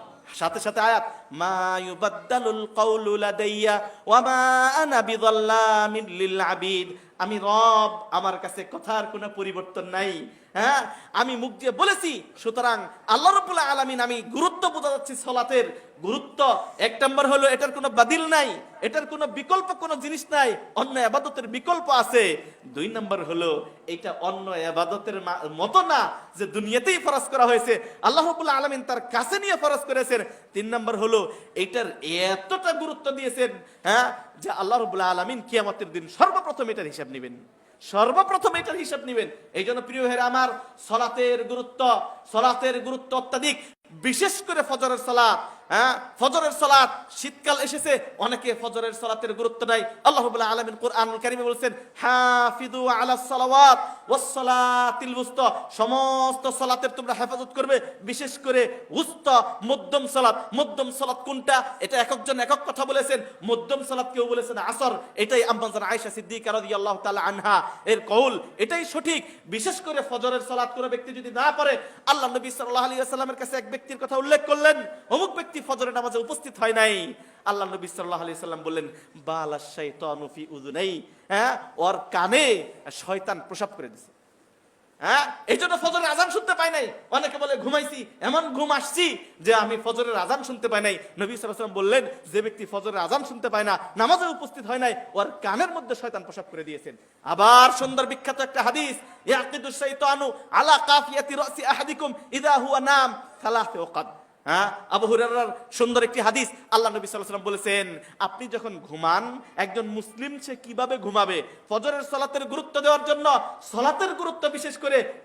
Speaker 1: সাথে সাথে আয়াত, মা ইউবাদদালুল কাউলু লাদাইয়া ওয়া মা আনা বিযাল্লামিন লিল আবিদ, আমি রব, আমার কাছে কথার কোনো পরিবর্তন নাই। হ্যাঁ, আমি মুখ দিয়ে বলেছি। সুতরাং আল্লাহ রাব্বুল আলামিন, আমি গুরুত্ব বোঝা যাচ্ছে সালাতের গুরুত্ব। 1 নম্বর হলো এটার কোনো বাতিল নাই, এটার কোনো বিকল্প কোনো জিনিস নাই, অন্য ইবাদতের বিকল্প আছে। 2 নম্বর হলো এটা অন্য ইবাদতের মতো না যে দুনিয়াতেই ফরজ করা হয়েছে, আল্লাহ রাব্বুল আলামিন তার কাছে নিয়ে ফরজ করেছেন। 3 নম্বর হলো এটার এতটা গুরুত্ব দিয়েছেন, হ্যাঁ, যে আল্লাহ রাব্বুল আলামিন কিয়ামতের দিন সর্বপ্রথম এটার হিসাব নেবেন, সর্বপ্রথম এটার হিসাব নেবেন। এই জন্য প্রিয় ভাইরা আমার, সালাতের গুরুত্ব অত্যাধিক, বিশেষ করে ফজরের সালাত। হ্যাঁ, ফজরের সালাত, শীতকাল এসেছে, অনেকে ফজরের সালাতের গুরুত্ব নাই। আল্লাহ রাব্বুল আলামিন কুরআনুল কারীমে বলেছেন, হাফিযু আলাস সালাওয়াত ওয়াস সালাতিল উসতা, সমস্ত সালাতের তোমরা হেফাজত করবে, বিশেষ করে উসতা, মধ্যম সালাত কোনটা, এটা একজন একক কথা বলেছেন। মধ্যম সালাত কেউ বলেছেন আসর, এটাই আম্মা জান আয়েশা সিদ্দিকা রাদিয়াল্লাহু তাআলা আনহা এর কওল, এটাই সঠিক। বিশেষ করে ফজরের সালাত কোন ব্যক্তি যদি না পড়ে, আল্লাহ নবী সাল্লাল্লাহু আলাইহি ওয়াসাল্লামের কাছে এক ব্যক্তির কথা উল্লেখ করলেন, অমুক ব্যক্তি ফজরের নামাজে উপস্থিত হয় নাই। আল্লাহ নবী সাল্লাল্লাহু আলাইহি ওয়াসাল্লাম বললেন, বালাশ শাইতানু ফি উযুনাই, হ্যাঁ, ওর কানে শয়তান প্রসাব করে দিয়েছে। হ্যাঁ, এই জন্য ফজরের আজান শুনতে পাই নাই। অনেকে বলে ঘুমাইছি, এমন ঘুম আসছি যে আমি ফজরের আজান শুনতে পাই নাই। নবী সাল্লাল্লাহু আলাইহি ওয়াসাল্লাম বললেন, যে ব্যক্তি ফজরের আজান শুনতে পায় না, নামাজে উপস্থিত হয় নাই, ওর কানের মধ্যে শয়তান প্রসাব করে দিয়েছেন। আবার সুন্দর বিখ্যাত একটা হাদিস, ইয়াকিদুশ শাইতানু আলা কাফিয়াতি রাসি আহাদিকুম ইযা হুয়া নাম সালাসা ওয়াকাদ। হ্যাঁ, আবু হুরায়রার সুন্দর একটি হাদিস, আল্লাহ নবী সাল্লাল্লাহু আলাইহি ওয়াসাল্লাম বলেছেন, আপনি যখন ঘুমান, একজন মুসলিম সে কিভাবে ঘুমাবে? ফজরের সালাতের গুরুত্ব দেওয়ার জন্য, সালাতের গুরুত্ব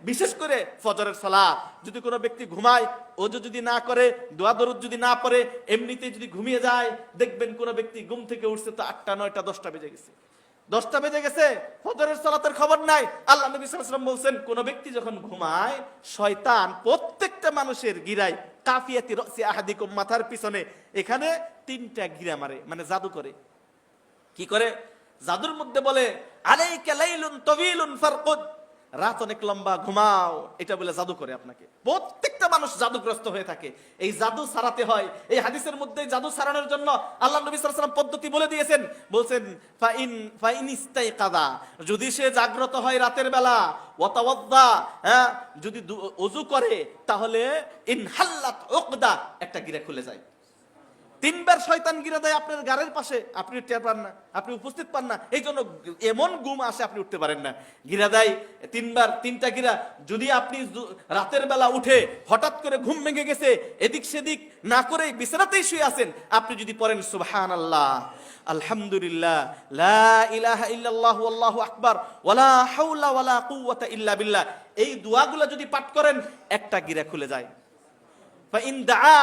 Speaker 1: বিশেষ করে ফজরের সালাত। যদি কোনো ব্যক্তি ঘুমায়, ওযু যদি না করে, দোয়া দরুদ যদি না পড়ে, এমনিতেই যদি ঘুমিয়ে যায়, দেখবেন কোন ব্যক্তি ঘুম থেকে উঠছে তো 8টা 9টা 10টা বেজে গেছে, 10টা বেজে গেছে, ফজরের সালাতের খবর নাই। আল্লাহ নবী সাল্লাল্লাহু আলাইহি ওয়াসাল্লাম বলছেন, কোন ব্যক্তি যখন ঘুমায়, শয়তান প্রত্যেকটা মানুষের গিরায়, কাফিয়াতি রাসি আহাদিকুম, মাথার পিছনে এখানে 3টা গিরা মারে, মানে জাদু করে। কি করে? জাদুর মধ্যে বলে, আলাইকা লাইলুন তাওয়িলুন ফারকুদ, রাত অনেক লম্বা, ঘুমাও, এটা বলে জাদু করে আপনাকে। প্রত্যেকটা মানুষ জাদুগ্রস্ত হয়ে থাকে, এই জাদু ছাড়াতে হয়। এই হাদিসের মধ্যে জাদু ছাড়ানোর জন্য আল্লাহ নবী সাল্লাল্লাহু আলাইহি ওয়াসাল্লাম পদ্ধতি বলে দিয়েছেন। বলছেন, ফাইন ইস্তাইকাযা, যদি সে জাগ্রত হয় রাতের বেলা, ওয়া তাওয়াদ্দা, হ্যাঁ, যদি ওযু করে, তাহলে ইনহাল্লাত উকদা, একটা গিরা খুলে যায়। 3 বার শয়তান গিরা দেয় আপনার গাড়ির পাশে, আপনি টের পান না, আপনি উপস্থিত পান না, এই জন্য এমন ঘুম আসে আপনি উঠতে পারেন না। গিরা দেয় 3 বার, 3টা গিরা। যদি আপনি রাতের বেলা উঠে হঠাৎ করে ঘুম ভেঙে গেছে, এদিক সেদিক না করে বিছানাতেই শুয়ে আছেন, আপনি যদি পড়েন সুবহানাল্লাহ, আলহামদুলিল্লাহ, লা ইলাহা ইল্লাল্লাহু আল্লাহু আকবার, ওয়ালা হাওলা ওয়ালা কুওয়াতা ইল্লা বিল্লাহ, এই দোয়াগুলো যদি পাঠ করেন, একটা গিরা খুলে যায়। ফা ইন দাআ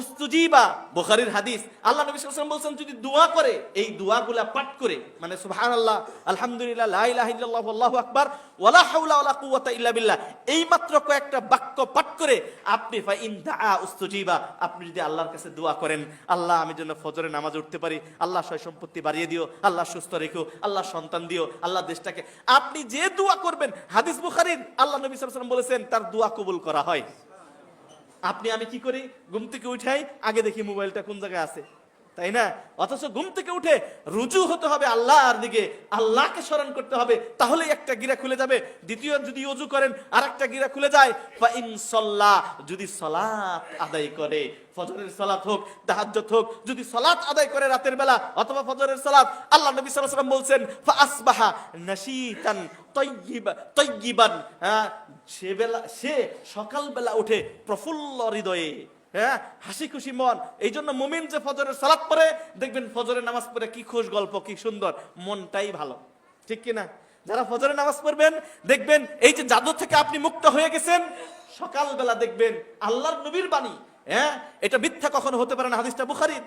Speaker 1: উস্তুজিবা, বুখারীর হাদিস। আল্লাহ নবী সাল্লাল্লাহু আলাইহি ওয়াসাল্লাম বলেন, যদি দোয়া করে, এই দোয়াগুলা পাঠ করে, মানে সুবহানাল্লাহ, আলহামদুলিল্লাহ, লা ইলাহা ইল্লাল্লাহু আল্লাহু আকবার, ওয়ালা হাওলা ওয়ালা কুওয়াতা ইল্লা বিল্লাহ, এই মাত্র কয়েকটা বাক্য পাঠ করে আপনি ফা ইন দাআ উস্তুজিবা, আপনি যদি আল্লাহর কাছে দোয়া করেন, আল্লাহ আমি যেন ফজরের নামাজে উঠতে পারি, আল্লাহ সয় সম্পত্তি বাড়িয়ে দিও, আল্লাহ সুস্থ রেখো, আল্লাহ সন্তান দিও, আল্লাহ দেশটাকে, আপনি যে দোয়া করবেন, হাদিস বুখারীর, আল্লাহ নবী সাল্লাল্লাহু আলাইহি ওয়াসাল্লাম বলেছেন তার দোয়া কবুল করা হয়। আমি কি করি? ঘুম থেকে উঠাই, আগে দেখি মোবাইলটা কোন জায়গায় আছে, তাই না? অথচ ঘুম থেকে উঠে রুজু হতে হবে আল্লাহর দিকে, আল্লাহকে স্মরণ করতে হবে, তাহলেই একটা গিরা খুলে যাবে। দ্বিতীয়, যদি ওযু করেন, আরেকটা গিরা খুলে যায়। ফা ইন সাল্লা, যদি সালাত আদায় করে, ফজরের সালাত হোক, তাহাজ্জুদ হোক, যদি সালাত আদায় করে রাতের বেলা অথবা ফজরের সালাত, আল্লাহ নবী সাল্লাল্লাহু আলাইহি ওয়াসাল্লাম বলছেন, ফা আসবাহা নাশীতান তাইয়িবান, সে সকাল বেলা উঠে প্রফুল্ল হৃদয়ে, হ্যাঁ, হাসি খুশি মন। এই জন্য মুমিন যে ফজরের সালাত পড়ে, দেখবেন ফজরের নামাজ পড়ে কি খুশ গল্প, কি সুন্দর, মনটাই ভালো, ঠিক কিনা? যারা ফজরের নামাজ পড়বেন, দেখবেন এই যে জাদু থেকে আপনি মুক্ত হয়ে গেছেন। সকালবেলা দেখবেন আল্লাহর নবীর বাণী, হ্যাঁ, এটা মিথ্যা কখনো হতে পারে না, হাদিসটা বুখারীর।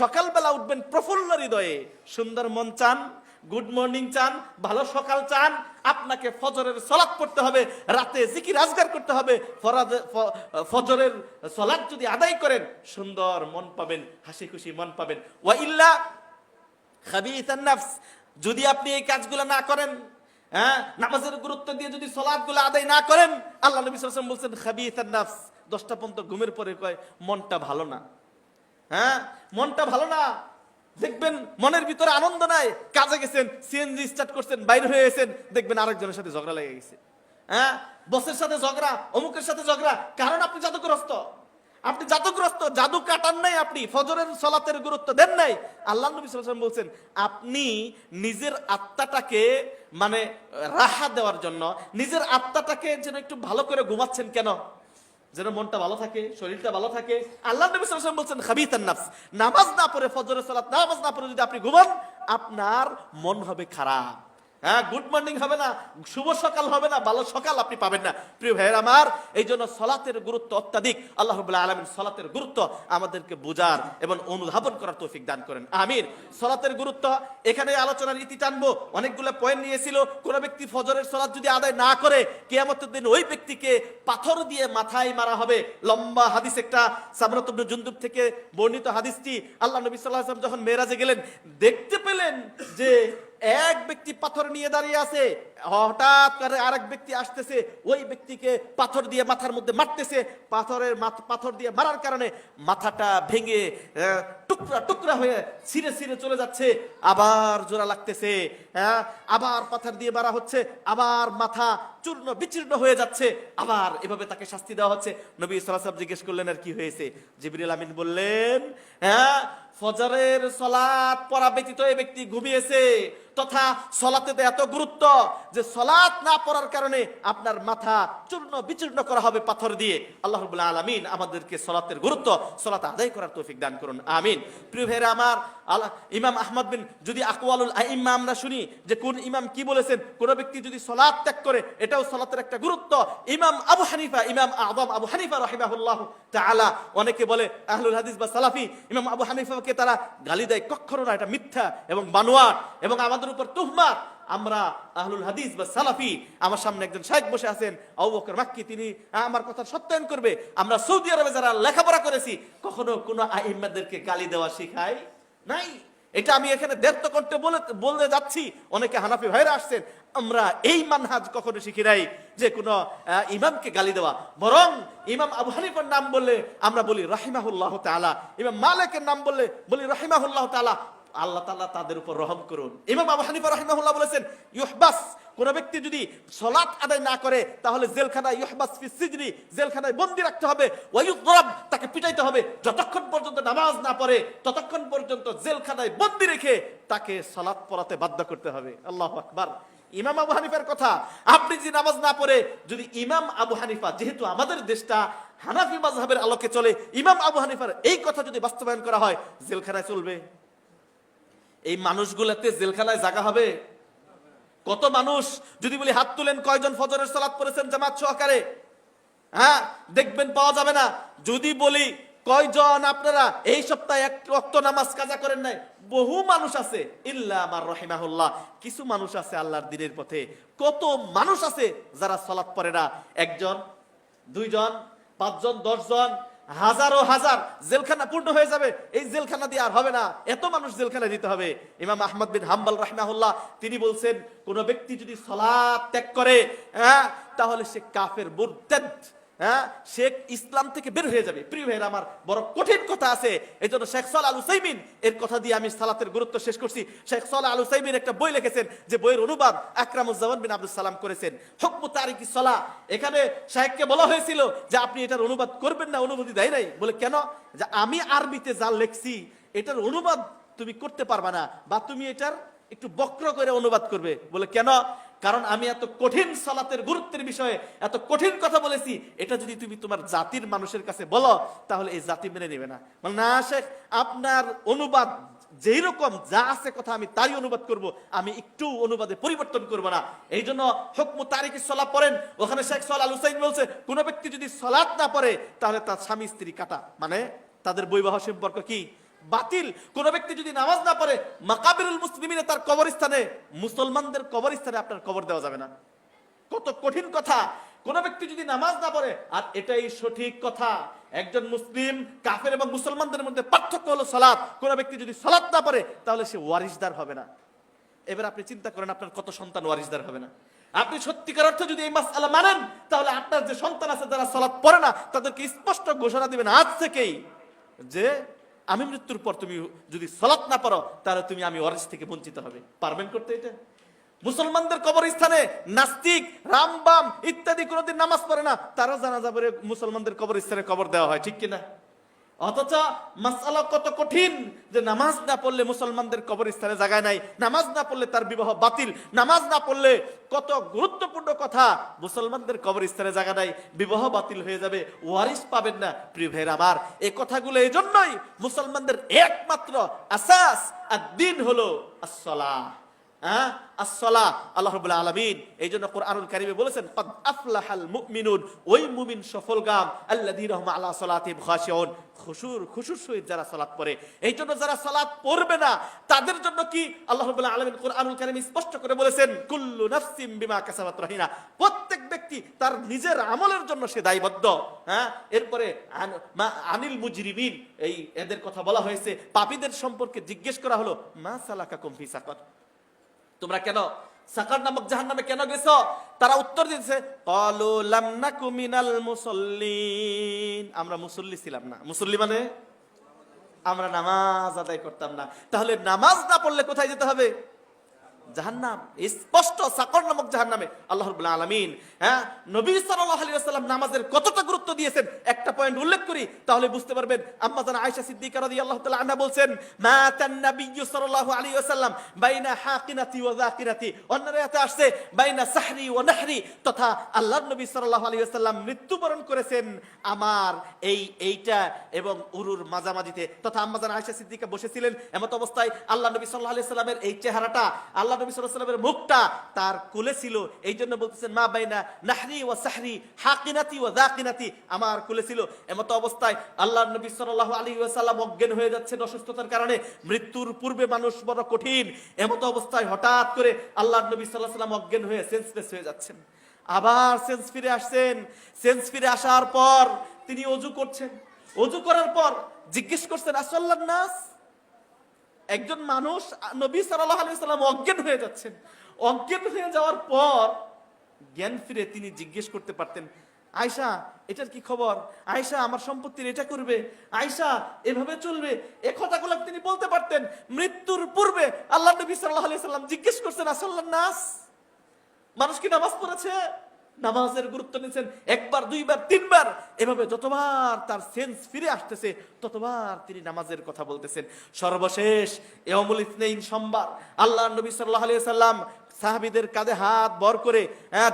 Speaker 1: সকালবেলা উঠবেন প্রফুল্ল হৃদয়ে, সুন্দর মন চান, গুড মর্নিং চান, ভালো সকাল চান, আপনাকে ফজরের সালাত পড়তে হবে, রাতে জিকির আজগার করতে হবে। ফজরের সালাত যদি আদায় করেন, সুন্দর মন পাবেন, হাসি খুশি মন পাবেন। ওয়া ইল্লা খাবিসান নাফস, যদি আপনি এই কাজগুলো না করেন, হ্যাঁ, নামাজের গুরুত্ব দিয়ে যদি সালাতগুলো আদায় না করেন, আল্লাহ নবী সাল্লাল্লাহু আলাইহি ওয়াসাল্লাম বলছেন খাবিসান নাফস, 10টা পর্যন্ত ঘুমের পরে কয় মনটা ভালো না, হ্যাঁ, মনটা ভালো না। দেখবেন মনের ভিতরে আনন্দ নাই, কাজে গেছেন, সিএনজি স্টার্ট করছেন, বাইরে হয়ে গেছেন, দেখবেন আরেকজনের সাথে ঝগড়া লেগে গেছে, হ্যাঁ, বসের সাথে ঝগড়া, অমুকের সাথে ঝগড়া, কারণ আপনি জাদুগ্রস্ত। আপনি জাদুগ্রস্ত, জাদু কাটান নাই, আপনি ফজরের সালাতের গুরুত্ব দেন নাই। আল্লাহ নবী সাল্লাল্লাহু আলাইহি ওয়াসাল্লাম বলছেন, আপনি নিজের আত্মাটাকে মানে রাহা দেওয়ার জন্য, নিজের আত্মাটাকে যেন একটু ভালো করে ঘুমাচ্ছেন কেন? যেন মনটা ভালো থাকে, শরীরটা ভালো থাকে। আল্লাহ নবী সাল্লাল্লাহু আলাইহি ওয়াসাল্লাম বলছেন খাবিতান নাফস, নামাজ না পড়ে, ফজরের সালাত নামাজ না পড়ে যদি আপনি ঘুমান, আপনার মন হবে খারাপ, হ্যাঁ, গুড মর্নিং হবে না, শুভ সকাল হবে না, ভালো সকাল আপনি পাবেন না। প্রিয় ভাইয়ের আমার, এই জন্য সালাতের গুরুত্ব অত্যাধিক। আল্লাহ রাব্বুল আলামিন সালাতের গুরুত্ব আমাদেরকে বোঝার এবং অনুধাবন করার তৌফিক দান করেন, আমিন। সালাতের গুরুত্ব, এখানে আলোচনার ইতি টানবো, অনেকগুলো পয়েন্ট নিয়েছিল। কোন ব্যক্তি ফজরের সালাত যদি আদায় না করে, কিয়ামতের দিন ওই ব্যক্তিকে পাথর দিয়ে মাথায় মারা হবে। লম্বা হাদিস একটা, সামরাত ইবনে জুনদুব থেকে বর্ণিত হাদিসটি। আল্লাহ নবী সাল্লাল্লাহু আলাইহি ওয়াসাল্লাম যখন মেরাজে গেলেন, দেখতে পেলেন যে এক ব্যক্তি পাথর নিয়ে দাঁড়িয়ে আছে, হঠাৎ করে আরেক ব্যক্তি আসতেছে, ওই ব্যক্তিকে পাথর দিয়ে মাথার মধ্যে মারতেছে। পাথর দিয়ে মারার কারণে মাথাটা ভেঙে টুকরা টুকরা হয়ে ছিঁড়ে ছিঁড়ে চলে যাচ্ছে, আবার জোড়া লাগতেছে, হ্যাঁ, আবার পাথর দিয়ে মারা হচ্ছে, আবার মাথা চূর্ণ বিচূর্ণ হয়ে যাচ্ছে, আবার এভাবে তাকে শাস্তি দেওয়া হচ্ছে। নবী সাল্লাল্লাহু আলাইহি ওয়াসাল্লাম জিজ্ঞেস করলেন, আর কি হয়েছে? জিবরিল আমিন বললেন, হ্যাঁ, ফজরের সালাত পড়া ব্যতীত এই ব্যক্তি ঘুমিয়েছে, তথা সালাতে এত গুরুত্ব যে সালাত না পড়ার কারণে আপনার মাথা চূর্ণ বিচূর্ণ করা হবে পাথর দিয়ে। আল্লাহ রাব্বুল আলামিন আমাদেরকে সালাতের গুরুত্ব, সালাত আদায় করার তৌফিক দান করুন, আমিন। প্রিয় ভাইরা আমার, ইমাম আহমদ বিন, যদি আকওয়ালুল আইম্মা আমরা শুনি যে কোন ইমাম কি বলেছেন, কোন ব্যক্তি যদি সালাত ত্যাগ করে, এটাও সালাতের একটা গুরুত্ব। ইমাম আবু হানিফা, ইমাম আযম আবু হানিফা রাহিমাহুল্লাহু তাআলা, অনেকে বলে আহলুল হাদিস বা সালাফি, ইমাম আবু হানিফাকে তারা গালি দেয়, কখনো না, এটা মিথ্যা এবং বানোয়াট এবং আমাদের উপর তুহমাত। আমরা আহলুল হাদিস বা সালাফি, আমার সামনে একজন শাইখ বসে আছেন আবু বকর মাক্কি, তিনি আমার কথা সত্যায়ন করবে। আমরা সৌদি আরবে যারা লেখাপড়া করেছি, কখনো কোনো আইম্মাদেরকে গালি দেওয়া শিখাই নাই। এটা আমি এখানে দেড়ত কণ্ঠে বলতে যাচ্ছি, অনেকে হানাফি ভাইরা আসছেন, আমরা এই মানহাজ কখনো শিখি নাই যে কোনো ইমামকে গালি দেওয়া। বরং ইমাম আবু হানিফার নাম বললে আমরা বলি রাহিমাহুল্লাহ তাআলা, ইমাম মালিকের নাম বললে বলি রাহিমাহুল্লাহ তাআলা, আল্লাহ তাআলা তাদের উপর রহম করুন। ইমাম আবু হানিফা রাহিমাহুল্লাহ বলেছেন, ইউহবাস, কোন ব্যক্তি যদি সালাত আদায় না করে, তাহলে জেলখানায়, ইউহবাস ফি সিজনি, জেলখানায় বন্দী রাখতে হবে, ওয়া ইউযরাব, তাকে পিটাইতে হবে, যতক্ষণ পর্যন্ত নামাজ না পড়ে ততক্ষণ পর্যন্ত জেলখানায় বন্দী রেখে তাকে সালাত পড়াতে বাধ্য করতে হবে। আল্লাহু আকবার। ইমাম আবু হানিফার কথা, আপনি যদি নামাজ না পড়ে, যদি ইমাম আবু হানিফা, যেহেতু আমাদের দেশটা হানাফি মাযহাবের আলোকে চলে, ইমাম আবু হানিফার এই কথা যদি বাস্তবায়ন করা হয়, জেলখানায় চলবে? এই মানুষগুলোতে জেলখানায় জায়গা হবে? কত মানুষ, যদি বলি হাত তুলেন কয়জন ফজরের সালাত পড়েছেন জামাত সহকারে, হ্যাঁ, দেখবেন পাওয়া যাবে না। যদি বলি কয়জন আপনারা এই সপ্তাহে এক ওয়াক্ত নামাজ কাজা করেন নাই, বহু মানুষ আছে, ইল্লা আমার রহিমাহুল্লাহ, কিছু মানুষ আছে আল্লাহর দ্বীনের পথে। কত মানুষ আছে যারা সালাত পড়ে না, একজন, দুইজন, পাঁচজন, 10 জন, হাজারো হাজার, জেলখানা পূর্ণ হয়ে যাবে। এই জেলখানা দিয়ে আর হবে না, এত মানুষ জেলখানায় দিতে হবে। ইমাম আহমদ বিন হাম্বল রাহিমাহুল্লাহ, তিনি বলছেন, কোন ব্যক্তি যদি সালাত ত্যাগ করে, হ্যাঁ, তাহলে সে কাফের, মুরতাদ, হ্যাঁ, সে ইসলাম থেকে বের হয়ে যাবে। প্রিয় ভাইরা আমার, বড় কঠিন কথা আছে। এই জন্য শেখ সালেহ আল উসাইমিন এর কথা দিয়ে আমি সালাতের গুরুত্ব শেষ করছি। শেখ সালেহ আল উসাইমিন একটা বই লিখেছেন, যে বইয়ের অনুবাদ আকরামুজ্জামান বিন আব্দুল সালাম করেছেন, হুকমু তারিকি সালাহ। এখানে শেখকে বলা হয়েছিল যে আপনি এটার অনুবাদ করবেন না, অনুমতি দেয় নাই। বলে কেন? যে আমি আরবিতে যা লিখছি এটার অনুবাদ তুমি করতে পারবা না, বা তুমি এটার একটু বক্র করে অনুবাদ করবে। বলে কেন? কারণ আমি এত কঠিন সালাতের গুরুত্বের বিষয়ে এত কঠিন কথা বলেছি, এটা যদি তুমি তোমার জাতির মানুষের কাছে বলো তাহলে এই জাতি মেনে নেবে না। মানে না শেখ, আপনার অনুবাদ যেই রকম যা আছে কথা আমি তাই অনুবাদ করব, আমি একটু অনুবাদে পরিবর্তন করব না। এই জন্য হুকমু তারিকি সালাত পড়েন, ওখানে শেখ সালাহ আল হুসাইন বলছে কোন ব্যক্তি যদি সালাত না পড়ে তাহলে তার স্বামী স্ত্রী কাটা, মানে তাদের বৈবাহ সম্পর্ক কি বাতিল। কোন ব্যক্তি যদি নামাজ না পড়ে মাকাবিরুল মুসলিমিনে, তার কবরস্থানে, মুসলমানদের কবরস্থানে আপনার কবর দেওয়া যাবে না। কত কঠিন কথা। কোন ব্যক্তি যদি নামাজ না পড়ে, আর এটাই সঠিক কথা, একজন মুসলিম কাফের এবং মুসলমানদের মধ্যে পার্থক্য হলো সালাত। কোন ব্যক্তি যদি সালাত না পড়ে তাহলে সে ওয়ারিসদার হবে না। এবার আপনি চিন্তা করেন আপনার কত সন্তান ওয়ারিসদার হবে না। আপনি সত্যিকার অর্থে যদি এই মাসআলা মানেন তাহলে আপনার যে সন্তান আছে যারা সালাত পড়ে না তাদেরকে স্পষ্ট ঘোষণা দিবেন আজ থেকেই যে আমি মৃত্যুর পর তুমি যদি সালাত না পড়ো তাহলে তুমি আমি ওয়ারিস থেকে বঞ্চিত হবে। পারবেন করতে এটা? মুসলমানদের কবরস্থানে নাস্তিক, রামবাম ইত্যাদি কোনোদিন নামাজ পড়ে না, তারা জানাজা পড়ে মুসলমানদের কবরস্থানে কবর দেওয়া হয়, ঠিক কিনা? অথচ মাসআলা কত কঠিন যে নামাজ না পড়লে মুসলমানদের কবরস্থানে জায়গা নাই, নামাজ না পড়লে তার বিবাহ বাতিল, নামাজ না পড়লে কত গুরুত্বপূর্ণ কথা, মুসলমানদের কবরস্থানে জায়গা নাই, বিবাহ বাতিল হয়ে যাবে, ওয়ারিস পাবেন না। প্রিয় ভাইয়ের আমার, এই কথাগুলো এই জন্যই মুসলমানদের একমাত্র আসাস আর দিন হলো আসসালাহ। আসসালাহ। আল্লাহ রাব্বুল আলামিন এই জন্য কোরআনুল কারীমে বলেছেন ক্বাদ আফলাহাল মুমিনুন, ওই মুমিন সফলকাম আল্লাযীনা হুম আলা সালাতিহিম খাশিউন, খুশুর সহিত যারা সালাত পড়ে। এই জন্য যারা সালাত পড়বে না তাদের জন্য কি আল্লাহ রাব্বুল আলামিন কোরআনুল কারীমে স্পষ্ট করে বলেছেন কুল্লু নাফসিন বিমা কাসাবাত রাহিনা, প্রত্যেক ব্যক্তি তার নিজের আমলের জন্য সে দায়বদ্ধ। এরপরে আনিল মুজরিমিন, এই এদের কথা বলা হয়েছে, পাপীদের সম্পর্কে জিজ্ঞেস করা হলো মা সালাকাকুম ফি সাকার, তোমরা কেন সাকার নামক জাহান্নামে কেন গেছো? তারা উত্তর দিয়েছে ক্বালু লাম নাকু মিনাল মুসাল্লিন, আমরা মুসল্লি ছিলাম না। মুসল্লি মানে আমরা নামাজ আদায় করতাম না। তাহলে নামাজ না পড়লে কোথায় যেতে হবে? জাহান্নাম। স্পষ্ট সাকর নামক জাহান্নামে। আল্লাহ রাব্বুল আলামিন নবী সাল্লাল্লাহু আলাইহি ওয়াসাল্লাম নামাজের কতটা গুরুত্ব দিয়েছেন একটা পয়েন্ট উল্লেখ করি, তাহলে বুঝতে পারবেন। আম্মা জান আয়েশা সিদ্দিকা রাদিয়াল্লাহু তাআলা আনহা বলছেন মাতান নবিয়্যু সাল্লাল্লাহু আলাইহি ওয়াসাল্লাম বাইনা হাকিনাতি ওয়া যাকিরাতি, অন্য রায়াতে আসছে বাইনা সাহরি ওয়া নাহরি, তথা আল্লাহর নবী সাল্লাল্লাহু আলাইহি ওয়াসাল্লাম মৃত্যুবরণ করেছেন আমার এইটা এবং উরুর মাঝামাঝিতে, তথা আম্মা জান আয়েশা সিদ্দিকা বসেছিলেন, এমত অবস্থায় আল্লাহ নবী সাল্লাল্লাহু আলাইহি ওয়াসাল্লামের এই চেহারাটা, আল্লাহ নবী সাল্লাল্লাহু আলাইহি ওয়াসাল্লামের মুখটা তার কোলে ছিল। এই জন্য বলতেছেন মা বাইনা নাহরি ওয়া সাহরি হাকিনাতি ওয়া যাকিনাতি, আমার কোলে ছিল। এমত অবস্থায় আল্লাহর নবী সাল্লাল্লাহু আলাইহি ওয়াসাল্লাম অজ্ঞান হয়ে যাচ্ছেন অসুস্থতার কারণে। মৃত্যুর পূর্বে মানুষ বড় কঠিন। এমত অবস্থায় হঠাৎ করে আল্লাহর নবী সাল্লাল্লাহু আলাইহি ওয়াসাল্লাম অজ্ঞান হয়ে সেন্সলেস হয়ে যাচ্ছেন। আবার সেন্স ফিরে আসছেন। সেন্স ফিরে আসার পর তিনি ওযু করছেন। ওযু করার পর জিজ্ঞেস করছেন আসসাল্লান নাস, একজন মানুষ নবী সাল্লাল্লাহু আলাইহি ওয়াসাল্লাম অজ্ঞান হয়ে যাচ্ছেন। অজ্ঞান হয়ে যাওয়ার পর জ্ঞান ফিরে তিনি জিজ্ঞেস করতে পারতেন আয়েশা এটার কি খবর, আয়েশা আমার সম্পত্তির এটা করবে, আয়েশা এভাবে চলবে, এই কথাগুলো তিনি বলতে পারতেন। মৃত্যুর পূর্বে আল্লাহ নবী সাল্লাল্লাহু আলাইহি ওয়াসাল্লাম জিজ্ঞেস করছেন আসসাল্লান নাস, মানুষ কি নামাজ পড়েছে? নামাজের গুরুত্ব নিয়েছেন একবার, দুইবার, তিনবার, এভাবে যতবার তার সেন্স ফিরে আসতেছে ততবার তিনি নামাজের কথা বলতেছেন। সর্বশেষ ইয়াউমুল ইসনাইন সোমবার আল্লাহর নবী সাল্লাল্লাহু আলাইহি ওয়াসাল্লাম সাহাবীদের কাঁধে হাত ভর করে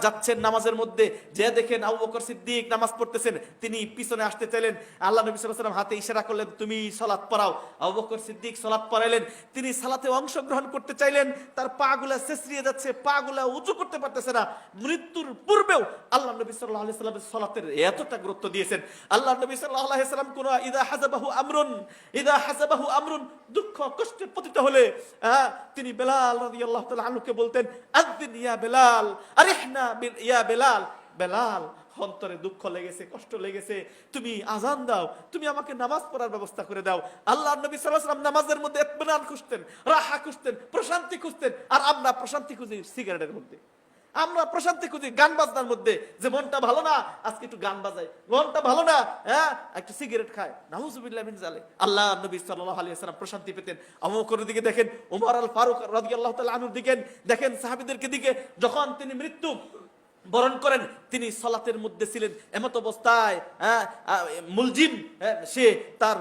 Speaker 1: যাচ্ছেন নামাজের মধ্যে, যে দেখেন আবু বকর সিদ্দিক নামাজ পড়তেছেন, তিনি পিছনে আসতে চাইলেন। আল্লাহ নবী সাল্লাল্লাহু আলাইহি ওয়াসাল্লাম হাতে ইশারা করলেন তুমি সালাত পড়াও। আবু বকর সিদ্দিক সালাত পড়াইলেন। তিনি সালাতে অংশগ্রহণ করতে চাইলেন, তার পাগুলা ছেঁচড়িয়ে যাচ্ছে, পাগুলা উঁচু করতে পারতেছে না। মৃত্যুর পূর্বেও আল্লাহ নবী সাল্লাল্লাহু আলাইহি ওয়াসাল্লাম সালাতের এতটা গুরুত্ব দিয়েছেন। আল্লাহ নবী সাল্লাল্লাহু আলাইহি ওয়াসাল্লাম কোন ইদা হাযাবাহু আমরুন দুঃখ কষ্টে পতিত হলে তিনি বেলাল রাদিয়াল্লাহু তাআলা আনহুকে বলতেন আযিন ইয়া বেলাল আরিহনা ইয়া বেলাল, বেলাল অন্তরে দুঃখ লেগেছে, কষ্ট লেগেছে, তুমি আজান দাও, তুমি আমাকে নামাজ পড়ার ব্যবস্থা করে দাও। আল্লাহ নবী সাল্লাল্লাহু আলাইহি ওয়াসাল্লাম নামাজের মধ্যে ইতমিনান খুঁজতেন, রাহা খুঁজতেন, প্রশান্তি খুঁজতেন। আর আমরা প্রশান্তি খুঁজি সিগারেটের মধ্যে, আমরা প্রশান্তি খুঁজি গান বাজনার মধ্যে, যে মনটা ভালো না আজকে একটু গান বাজায়, মনটা ভালো না একটু সিগারেট খায়, নাউজুবিল্লাহ মিন জালিক। আল্লাহ নবী সাল্লাল্লাহু আলাইহি ওয়াসাল্লাম প্রশান্তি পেতেন। আবু বকরের দিকে দেখেন, ওমর আল ফারুক রাদিয়াল্লাহু তাআলা আনহুর দিকে দেখেন, সাহাবীদেরকে দিকে যখন তিনি বরণ করেন, তিনি সালাতের মধ্যে ছিলেন, এমত অবস্থায় মুলজিম সে তার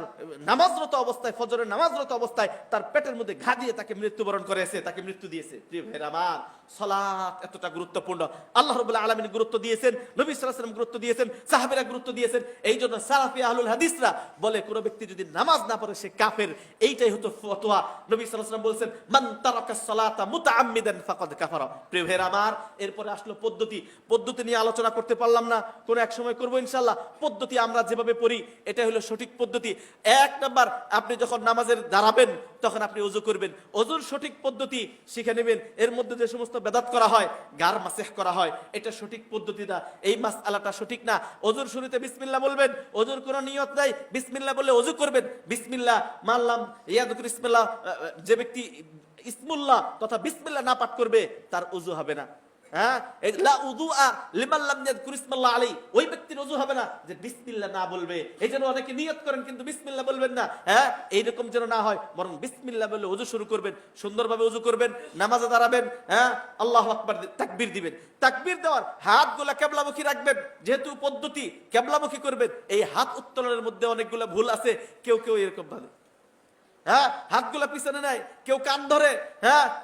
Speaker 1: নামাজরত অবস্থায়, ফজরের নামাজরত অবস্থায় তার পেটের মধ্যে ঘা দিয়ে তাকে মৃত্যুবরণ করেছে, তাকে মৃত্যু দিয়েছে। প্রিয় ভাইরা আমার, সালাত এতটা গুরুত্বপূর্ণ, আল্লাহ রাব্বুল আলামিন গুরুত্ব দিয়েছেন, নবী সাল্লাল্লাহু আলাইহি ওয়াসাল্লাম গুরুত্ব দিয়েছেন, সাহাবীরা গুরুত্ব দিয়েছেন। এই জন্য সালাফি আহলুল হাদিসরা বলে কোন ব্যক্তি যদি নামাজ না পড়ে সে কাফের। এইটাই হতো ফতোয়া। নবী সাল্লাল্লাহু আলাইহি ওয়াসাল্লাম বলেছেন, মান তারাকাস সালাতা মুতাআম্মিদান ফাকাদ কাফারা। প্রিয় ভাইরা আমার, এরপরে আসলো পদ্ধতি নিয়ে আলোচনা করতে পারলাম না, কোন এক সময় করবো ইনশাআল্লাহ। পদ্ধতি আমরা যেভাবে পড়ি এটা হলো সঠিক পদ্ধতি। এক নাম্বার, আপনি যখন নামাজের দাঁড়াবেন তখন আপনি ওযু করবেন, ওযুর সঠিক পদ্ধতি শিখে নেবেন। এর মধ্যে যে সমস্ত বেদাত করা হয়, গার মাসেহ করা হয়, এটা সঠিক পদ্ধতি না, এই মাসআলাটা সঠিক না। ওযুর শুরুতে বিসমিল্লাহ বলবেন, ওযুর কোনো নিয়ত নাই, বিসমিল্লাহ বলে ওযু করবেন। বিসমিল্লাহ মানলাম, ইয়াদুকুর ইসমিল্লাহ, যে ব্যক্তি ইসমুল্লাহ তথা বিসমিল্লাহ না পাঠ করবে তার ওযু হবে না। ওই ব্যক্তির ওযু হবে না যে বিসমিল্লাহ না বলবে। এই জন্য অনেকে নিয়ত করেন কিন্তু বিসমিল্লাহ বলবেন না। এইরকম যেন না হয়, বরং বিসমিল্লাহ বলে ওযু শুরু করবেন, সুন্দরভাবে ওযু করবেন, নামাজে দাঁড়াবেন, আল্লাহু আকবার তাকবীর দিবেন। তাকবীর দেওয়ার হাতগুলা কিবলামুখী রাখবেন, যেহেতু পদ্ধতি কিবলামুখী করবেন। এই হাত উত্তোলনের মধ্যে অনেকগুলো ভুল আছে, কেউ এরকম ভাবে হাতগুলা পিছনে নেয়, কেউ কান ধরে,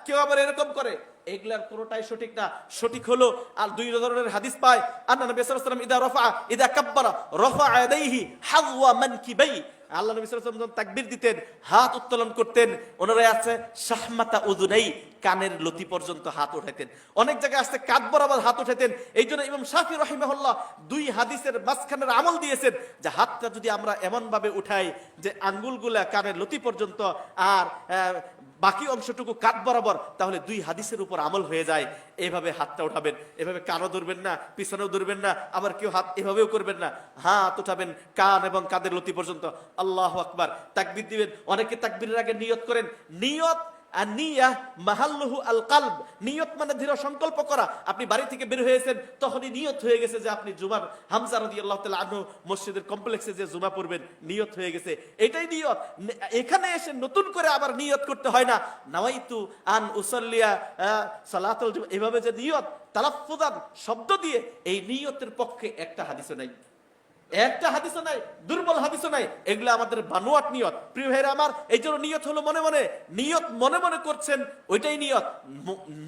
Speaker 1: কেউ আবার এরকম করে। এগুলার কোনোটাই সঠিক না। সঠিক হলো, আর দুই ধরনের হাদিস পায়, আন্না নবী সাল্লাল্লাহু আলাইহি ওয়াসাল্লাম ইদা কাব্বারা রাফা ইয়াদাইহি হাযওয়া মানকিবাই। আল্লাহ নবী সাল্লাল্লাহু আলাইহি ওয়াসাল্লাম তাকবীর দিতেন, হাত উত্তোলন করতেন, ওনারা আছে শাহমাতা উযুনাই, কানের লতি পর্যন্ত হাত উঠাইতেন। অনেক জায়গায় আসতে কাঁধ বরাবর হাত উঠাইতেন। এই জন্য ইমাম শাফি রাহিমাহুল্লাহ দুই হাদিসের মাঝখানের আমল দিয়েছেন যে হাতটা যদি আমরা এমন ভাবে উঠাই যে আঙ্গুলগুলা কানের লতি পর্যন্ত আর বাকি অংশটুকু কাঁধ বরাবর, তাহলে দুই হাদিসের উপর আমল হয়ে যায়। এইভাবে হাতটা উঠাবেন, এভাবে কানও ধরবেন না, পিছনেও ধরবেন না, আবার কেউ হাত এভাবেও করবেন না, হাত উঠাবেন কান এবং কাঁধের লতি পর্যন্ত। আল্লাহু আকবার, তাকবীর দিবেন। অনেকে তাকবীরের আগে নিয়ত করেন। নিয়ত আর নিয়াহ মাহাল্লুহু আল কলব, নিয়ত মানে দৃঢ় সংকল্প করা। আপনি বাড়ি থেকে বের হয়েছেন, তখনই নিয়ত হয়ে গেছে যে আপনি জুমার, হামজা রাদিয়াল্লাহু তাআলা আনহু মসজিদের কমপ্লেক্সে যে জুমা পড়বেন, নিয়ত হয়ে গেছে, এটাই নিয়ত। এখানে এসে নতুন করে আবার নিয়ত করতে হয় না। নাওয়াইতু আন উসাল্লিয়া সালাতুল জুমা, এভাবে যে নিয়ত তালাফফুজান শব্দ দিয়ে, এই নিয়তের পক্ষে একটা হাদিসও নাই, একটা হাদিসও নাই, দুর্বল হাদিসও নাই। এগুলো আমাদের বানোয়াট নিয়ত। প্রিয় ভাইরা আমার, এই জন্য নিয়ত হলো মনে মনে, নিয়ত মনে মনে করছেন, ওইটাই নিয়ত।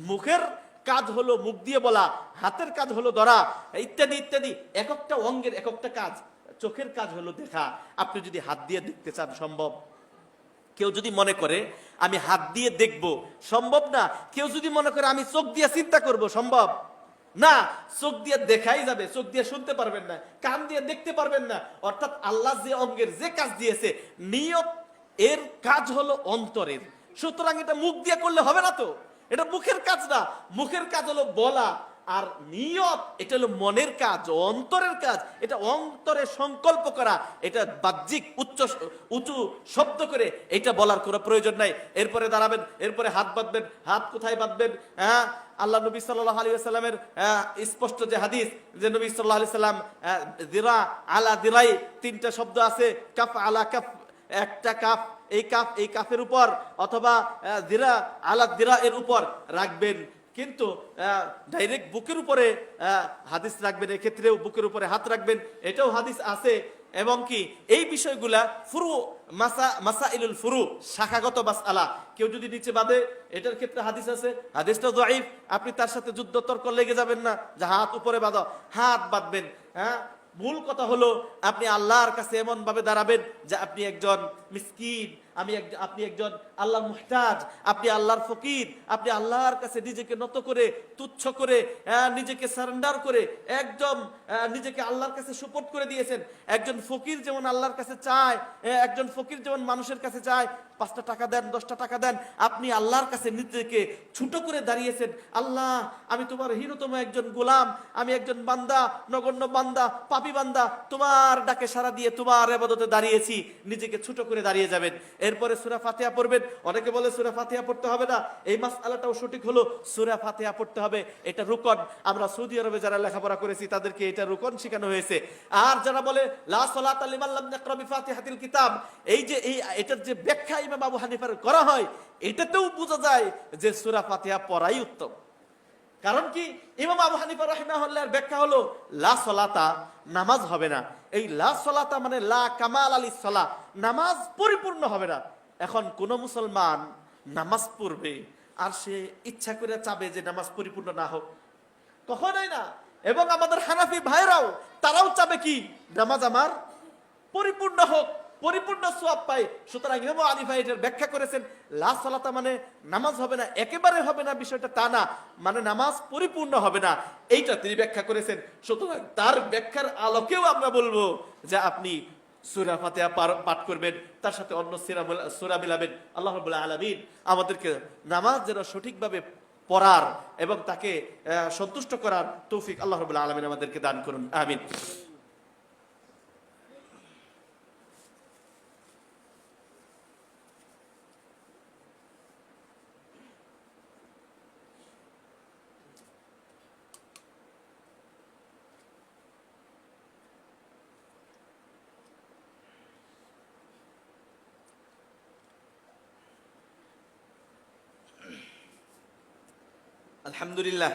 Speaker 1: মুখের কাজ হলো মুখ দিয়ে বলা, হাতের কাজ হলো ধরা, ইত্যাদি ইত্যাদি। এক একটা অঙ্গের এক একটা কাজ। চোখের কাজ হলো দেখা। আপনি যদি হাত দিয়ে দেখতে চান, সম্ভব? কেউ যদি মনে করে আমি হাত দিয়ে দেখব, সম্ভব না। কেউ যদি মনে করে আমি চোখ দিয়ে চিন্তা করব, সম্ভব না। চোখ দিয়ে দেখাই যাবে, চোখ দিয়ে শুনতে পারবেন না, কান দিয়ে দেখতে পারবেন না। অর্থাৎ আল্লাহ যে অঙ্গের যে কাজ দিয়েছে, নিয়ত এর কাজ হলো অন্তরের। সুতরাং এটা মুখ দিয়ে করলে হবে না, তো এটা মুখের কাজ না। মুখের কাজ হলো বলা, আর নিয়ত এটা হলো মনের কাজ, অন্তরের কাজ। এটা অন্তরে সংকল্প করা, এটা বাহ্যিক উঁচু শব্দ করে এটা বলার কোনো প্রয়োজন নাই। এরপরে দাঁড়াবেন, এরপরে হাত বাঁধবেন। হাত কোথায় বাঁধবেন? আল্লাহ নবী সাল্লাল্লাহু আলাইহি ওয়াসাল্লামের স্পষ্ট যে হাদিস, যে নবী সাল্লাল্লাহু আলাইহি ওয়াসাল্লাম দিরা আলা দিরাই, তিনটা শব্দ আছে, কাফ আলা কাফ, একটা কাফ, এই কাফের উপর, অথবা দিরা আলা দিরা এর উপর রাখবেন। কিন্তু ডাইরেক্ট বুকের উপরে হাদিস রাখবেন, এক্ষেত্রেও বুকের উপরে হাত রাখবেন, এটাও হাদিস আছে। এবং কি এই বিষয়গুলা ফুরু মাসাইলুল ফুরু, শাখাগত মাসআলা। কেউ যদি নিচে বাঁধে, এটার ক্ষেত্রে হাদিস আছে, হাদিসটা যায়ীফ। আপনি তার সাথে যুদ্ধ তর্ক লেগে যাবেন না যে হাত উপরে বাঁধো, হাত বাঁধবেন। মূল কথা হলো আপনি আল্লাহর কাছে এমন ভাবে দাঁড়াবেন যে আপনি একজন মিসকিন, আপনি একজন আল্লাহর মুহতাজ, আপনি আল্লাহর ফকির। আপনি আল্লাহর কাছে নিজেকে নত করে, তুচ্ছ করে, নিজেকে সারেন্ডার করে, একদম নিজেকে আল্লাহর কাছে সুপর্দ করে দিয়েছেন। একজন ফকির যেমন আল্লাহর কাছে চায়, একজন ফকির যেমন মানুষের কাছে চায়, 5টা টাকা দেন, 10টা টাকা দেন, আপনি আল্লাহর কাছে নিজেকে ছোট করে দাঁড়িয়েছেন। আল্লাহ, আমি তোমার হীনতম একজন গোলাম, আমি একজন বান্দা, নগণ্য বান্দা, পাপী বান্দা, তোমার ডাকে সাড়া দিয়ে তোমার ইবাদতে দাঁড়িয়েছি। নিজেকে ছোট করে দাঁড়িয়ে যাবেন। এরপরে সূরা ফাতিহা পড়বেন। অনেকে বলে সূরা ফাতিহা পড়তে হবে না, এই মাসআলাটাও সঠিক হলো, সূরা ফাতিহা পড়তে হবে, এটা রুকন। আমরা সৌদি আরবে যারা লেখাপড়া করেছি তাদেরকে এটা রুকন শেখানো হয়েছে। আর যারা বলে লা সালাতা লিমান লাম ইয়াকরা বিফাতিহাতিল কিতাব, এই যে এটার যে ব্যাখ্যা ইমাম আবু হানিফার করা হয়, এটাতেও বোঝা যায় যে সূরা ফাতিহা পড়াই উত্তম। কারণ কি, ইমাম আবু হানিফা রাহিমাহুল্লাহর ব্যাখ্যা হলো লা সলাতা, নামাজ হবে না। এই লা সলাতা মানে লা কামাল আলিস সালাহ, নামাজ পরিপূর্ণ হবে না। এখন কোন মুসলমান নামাজ পড়বে আর সে ইচ্ছা করে চাবে যে নামাজ পরিপূর্ণ না হোক? কখনোই না। এবং আমাদের হানাফি ভাইরাও তারাও চাবে কি, নামাজ আমার পরিপূর্ণ হোক, পরিপূর্ণ সওয়াব পাই। সুতরাং ইমাম আলী ভাই এটার ব্যাখ্যা করেছেন লা সালাতা মানে নামাজ হবে না, একেবারে হবে না বিষয়টা তা না, মানে নামাজ পরিপূর্ণ হবে না, এইটা তিনি ব্যাখ্যা করেছেন। সুতরাং তার ব্যাখ্যার আলোকেও আমরা বলবো যে আপনি সূরা ফাতিহা পাঠ করবেন, তার সাথে অন্য সূরা মিলাবেন। আল্লাহ রাব্বুল আলামিন আমাদেরকে নামাজ যেন সঠিকভাবে পড়ার এবং তাকে সন্তুষ্ট করার তৌফিক আল্লাহ রাব্বুল আলামিন আমাদেরকে দান করুন, আমিন। আলহামদুলিল্লাহ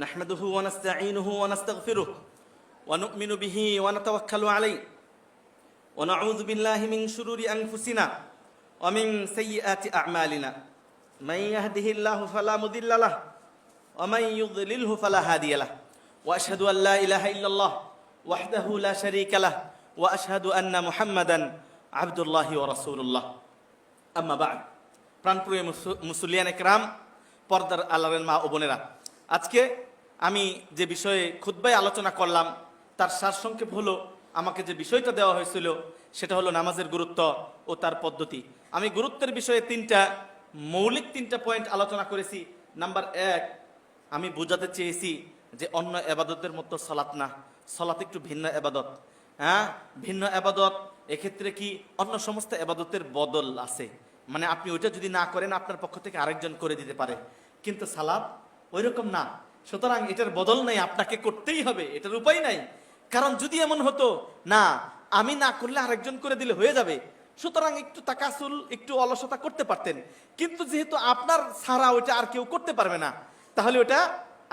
Speaker 1: নাহমাদুহু ওয়া নাস্তাঈনুহু ওয়া নাস্তাগফিরুহু ওয়া নু'মিনু বিহি ওয়া নাতাওয়াক্কালু আলাইহি ওয়া নাউযু বিল্লাহি মিন শুরুরি আনফুসিনা ওয়া মিন সাইয়্যাতি আ'মালিনা মান ইয়াহদিহিল্লাহু ফালা মুদিল্লা লাহু ওয়া মান ইউদ্লিলহু ফালা হাদিয়া লাহু ওয়া আশহাদু আল লা ইলাহা ইল্লাল্লাহ ওয়াহদাহু লা শারীকা লাহু ওয়া আশহাদু আন্না মুহাম্মাদান আবদুল্লাহি ওয়া রাসূলুল্লাহ। আম্মা বা'দ। প্রাণপ্রিয় মুসল্লিয়ান ইকরাম, পর্দার আলালের মা ও বোনেরা, আজকে আমি যে বিষয়ে খুতবায় আলোচনা করলাম তার সারসংক্ষেপ হলো, আমাকে যে বিষয়টা দেওয়া হয়েছিল সেটা হলো নামাজের গুরুত্ব ও তার পদ্ধতি। আমি গুরুত্বের বিষয়ে মৌলিক তিনটা পয়েন্ট আলোচনা করেছি। নাম্বার 1, আমি বোঝাতে চেয়েছি যে অন্য এবাদতের মতো সালাত না, সালাত একটু ভিন্ন এবাদত। হ্যাঁ, ভিন্ন এবাদত। এক্ষেত্রে কি অন্য সমস্ত এবাদতের বদল আছে, মানে আপনি ওইটা যদি না করেন আপনার পক্ষ থেকে আরেকজন করে দিতে পারে, কিন্তু সালাত ওই রকম না। সুতরাং এটার বদল নাই, আপনাকে করতেই হবে, এটার উপায় নাই। কারণ যদি এমন হতো না আমি না করলে আরেকজন করে দিলে হয়ে যাবে, সুতরাং একটু তাকাসুল, একটু অলসতা করতে পারতেন। কিন্তু যেহেতু আপনার ছাড়া ওইটা আর কেউ করতে পারবে না, তাহলে ওটা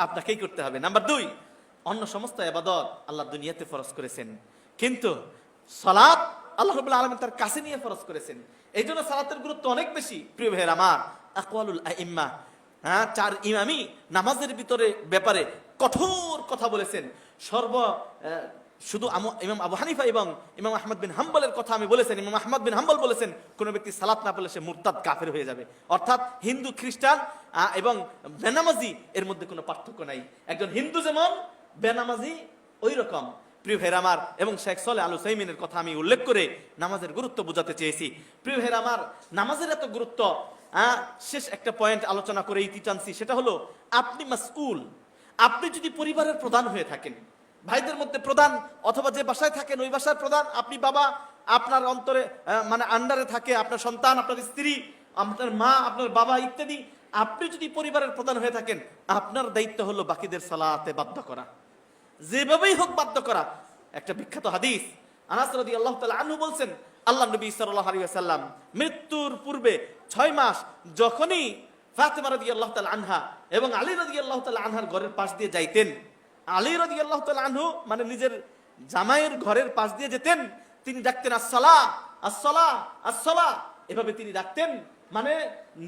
Speaker 1: আপনাকেই করতে হবে। নাম্বার 2, অন্য সমস্ত ইবাদত আল্লাহ দুনিয়াতে ফরজ করেছেন, কিন্তু সালাত আল্লাহ রাব্বুল আলামিন তার কাছে নিয়ে ফরজ করেছেন। এই জন্য সালাতের গুরুত্ব অনেক বেশি। প্রিয় ভাইয়ের আমার, আকওয়ালুল আইম্মা, 4 ইমামই নামাজের ব্যাপারে কঠোর কথা বলেছেন। শুধু ইমাম আবু হানিফা এবং ইমাম আহমদ বিন হাম্বলের কথা আমি বলেছেন। ইমাম আহমদ বিন হাম্বল বলেছেন কোন ব্যক্তি সালাত না পড়লে সে মুরতাদ, কাফের হয়ে যাবে। অর্থাৎ হিন্দু, খ্রিস্টান এবং বেনামাজি এর মধ্যে কোনো পার্থক্য নাই। একজন হিন্দু যেমন, বেনামাজি ওই রকম। প্রিয় ভাইয়ের আমার, এবং শেখ সালেহ আল উসাইমিনের কথা আমি উল্লেখ করে নামাজের গুরুত্ব বোঝাতে চেয়েছি। প্রিয় ভাইয়ের আমার, নামাজের এত গুরুত্ব, শেষ একটা পয়েন্ট আলোচনা করে ইতি টানছি, সেটা হলো আপনি মাসউল। আপনি যদি পরিবারের প্রধান হয়ে থাকেন, ভাইদের মধ্যে প্রধান, অথবা যে বাসায় থাকেন ওই বাসার প্রধান, আপনি বাবা, আপনার অন্তরে মানে আন্ডারে থাকে আপনার সন্তান, আপনার স্ত্রী, আপনার মা, আপনার বাবা ইত্যাদি, আপনি যদি পরিবারের প্রধান হয়ে থাকেন, আপনার দায়িত্ব হলো বাকিদের সালাতে বাধ্য করা, যেভাবেই হোক বাধ্য করা। একটা বিখ্যাত হাদিস, আনাস রাদিয়াল্লাহু তাআলা আনহু বলছেন, আল্লাহ নবী সাল্লাল্লাহু আলাইহি ওয়াসাল্লাম মৃত্যুর পূর্বে 6 মাস যখনই ফাতেমা রাদিয়াল্লাহু তাআলা আনহা এবং আলী রাদিয়াল্লাহু তাআলা আনহার ঘরের পাশ দিয়ে যাইতেন, আলী রাদিয়াল্লাহু তাআলা আনহু মানে নিজের জামাইয়ের ঘরের পাশ দিয়ে যেতেন, তিনি ডাকতেন আসসালাহ আসসালাহ আসসালাহ, এভাবে তিনি ডাকতেন। মানে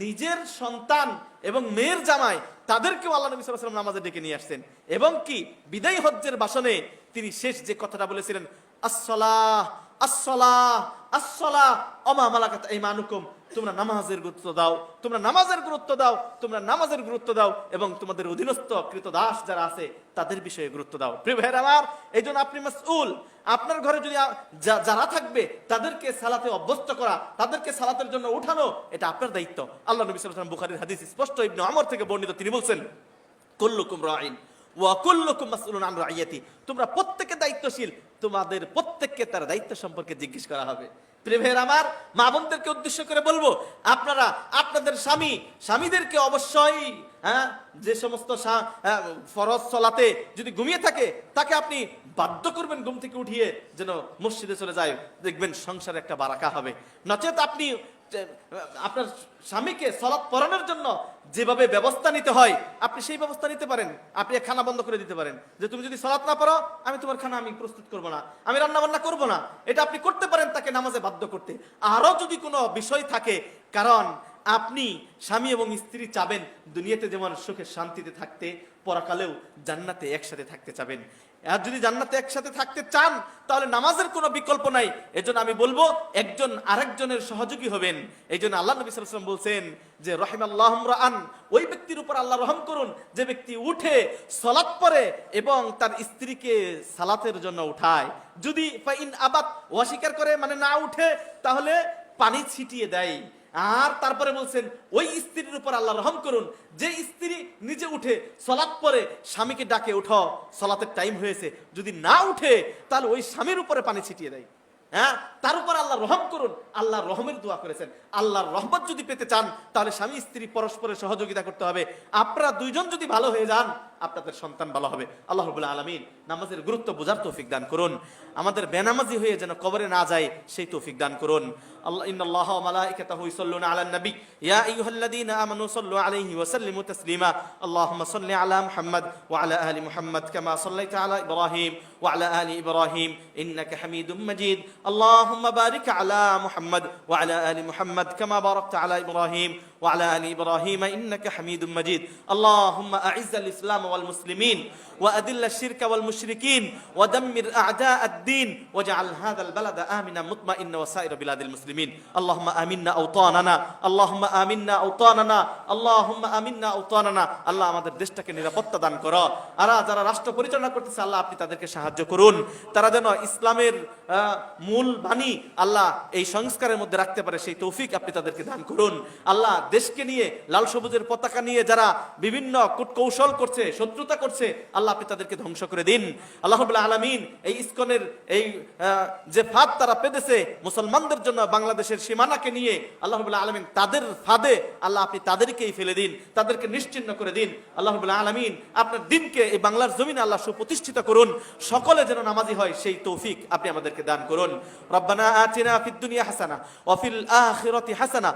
Speaker 1: নিজের সন্তান এবং মেয়ের জামাই তাদেরকেও আল্লাহ নবী সাল্লাল্লাহু আলাইহি ওয়াসাল্লাম নামাজে ডেকে নিয়ে আসছেন। এবং কি বিদায় হজ্জের ভাষণে তিনি শেষ যে কথাটা বলেছিলেন, আসসালাহ আসসালাহ আসসালাহ ওমা মালাকাত আইমানুকুম, তোমরা নামাজের গুরুত্ব দাও, তোমরা নামাজের গুরুত্ব দাও, তোমরা নামাজের গুরুত্ব দাও, এবং তোমাদের অধীনস্থ কৃতদাস যারা আছে তাদের বিষয়ে গুরুত্ব দাও। প্রিয় ভাইয়ের আমার, এই জন্য আপনি মাসউল। আপনার ঘরে যদি যারা থাকবে তাদেরকে সালাতে অভ্যস্ত করা, তাদেরকে সালাতের জন্য উঠানো, এটা আপনার দায়িত্ব। আল্লাহ নবী সাল্লাল্লাহু আলাইহি ওয়াসাল্লাম বুখারীর হাদিস স্পষ্ট, ইবনে ওমর থেকে বর্ণিত, তিনি বলছেন, কুল্লুকুম রাঈন ওয়া কুল্লুকুম মাসউলুন আন রাইয়াতি, তোমরা প্রত্যেকে দায়িত্বশীল, তোমাদের প্রত্যেককে তার দায়িত্ব সম্পর্কে জিজ্ঞেস করা হবে। প্রিয় ভাইয়ের আমার, মা বোনদেরকে উদ্দেশ্য করে বলবো, আপনারা আপনাদের স্বামীদেরকে অবশ্যই যে সমস্ত ফরজ সালাতে যদি ঘুমিয়ে থাকে তাকে আপনি বাধ্য করবেন ঘুম থেকে উঠিয়ে যেন মসজিদে চলে যায়, দেখবেন সংসারে একটা বারাকা হবে। নচেত আপনি আপনার স্বামীকে সালাত পড়ানোর জন্য যেভাবে ব্যবস্থা নিতে হয় আপনি সেই ব্যবস্থা নিতে পারেন। আপনি খানা বন্ধ করে দিতে পারেন, যে তুমি যদি সালাত না পড়ো আমি তোমার খানা আমি প্রস্তুত করব না, আমি রান্না বান্না করব না। এটা আপনি করতে পারেন তাকে নামাজে বাধ্য করতে। আরো যদি কোনো বিষয় থাকে, কারণ আপনি স্বামী এবং স্ত্রী চাবেন দুনিয়াতে যেমন সুখে শান্তিতে থাকতে, পরকালেও জান্নাতে একসাথে থাকতে চাবেন। আর যদি জান্নাতে একসাথে থাকতে চান তাহলে নামাজের কোনো বিকল্প নাই। এজন্য আমি বলবো একজন আরেকজনের সহযোগী হবেন। এই জন্য আল্লাহ নবী সাল্লাল্লাহু আলাইহি ওয়াসাল্লাম বলছেন যে রহিমাল্লাহু রাআন, ওই ব্যক্তির উপর আল্লাহ রহম করুন যে ব্যক্তি উঠে সালাত পড়ে এবং তার স্ত্রীকে সালাতের জন্য উঠায়। যদি ফাইন আবাত অস্বীকার করে, মানে না উঠে, তাহলে পানি ছিটিয়ে দেয়। আর তারপরে বলছেন ওই স্ত্রীর উপর আল্লাহ রহম করুন যে স্ত্রী নিজে উঠে সালাত পড়ে স্বামীকে ডাকে, উঠো সালাতের টাইম হয়েছে। যদি না উঠে তাহলে ওই স্বামীর উপরে পানি ছিটিয়ে দেয়। হ্যাঁ, তার উপর আল্লাহ রহম করুন। আল্লাহ রহমের দোয়া করেছেন। আল্লাহর রহমত যদি পেতে চান তাহলে স্বামী স্ত্রী পরস্পরের সহযোগিতা করতে হবে। আপনারা দুইজন যদি ভালো হয়ে যান আপনাদের সন্তান ভালো হবে। আল্লাহ রাব্বুল আলামিন নামাজের গুরুত্ব বোঝার তৌফিক দান করুন। আমাদের বেনামাজি হয়ে যেন কবরে না যায় সেই তৌফিক দান করুন। আল্লাহ ইন্নাল্লাহা ওয়া মালাইকাতাহু ইউসাল্লুনা আলান নবী ইয়া আইয়ুহাল্লাযীনা আমানু সাল্লু আলাইহি ওয়া সাল্লিমু তাসলিমা আল্লাহুম্মা সাল্লি আলা মুহাম্মাদ ওয়া আলা আলি মুহাম্মাদ কামা সাল্লাইতা আলা ইব্রাহিম ওয়া আলা আলি ইব্রাহিম ইন্নাকা হামিদুম মাজিদ আল্লাহুম্মা বারিক আলা মুহাম্মাদ ওয়া আলা আলি মুহাম্মাদ কামা বারাকতা আলা ইব্রাহিম وعلى آل إبراهيم إنك حميد مجيد اللهم أعز الإسلام والمسلمين وأذل الشرك والمشركين ودمر أعداء الدين واجعل هذا البلد آمنا مطمئنا وسائر بلاد المسلمين اللهم آمنا أوطاننا اللهم آمنا أوطاننا اللهم آمنا أوطاننا আল্লাহ আমাদের দেশটাকে নিরাপত্তা দান করো। আর যারা রাষ্ট্র পরিচালনা করতেছে আল্লাহ আপনি তাদেরকে সাহায্য করুন। তারা যেন ইসলামের মূল বাণী আল্লাহ এই সংস্কারের মধ্যে রাখতে পারে সেই তৌফিক আপনি তাদেরকে দান করুন। আল্লাহ দেশকে নিয়ে লাল সবুজের পতাকা নিয়ে যারা বিভিন্ন কূটকৌশল করছে, শত্রুতা করছে, আল্লাহ আপনি তাদেরকে ধ্বংস করে দিন। আল্লাহ রাব্বুল আলামিন এই ইসকনের এই যে ফাঁদ তারা পেতেছে মুসলমানদের জন্য বাংলাদেশের সীমানাকে নিয়ে, আল্লাহ রাব্বুল আলামিন তাদের ফাঁদে আল্লাহ আপনি তাদেরকেই ফেলে দিন, তাদেরকে নিশ্চিহ্ন করে দিন। আল্লাহ রাব্বুল আলামিন আপনার দ্বীনকে এই বাংলার জমিনে আল্লাহ সুপ্রতিষ্ঠিত করুন। সকলে যেন নামাজি হয় সেই তৌফিক আপনি আমাদেরকে দান করুন। রব্বানা আতিনা ফিদ দুনিয়া হাসানা ওয়া ফিল আখিরাতি হাসানা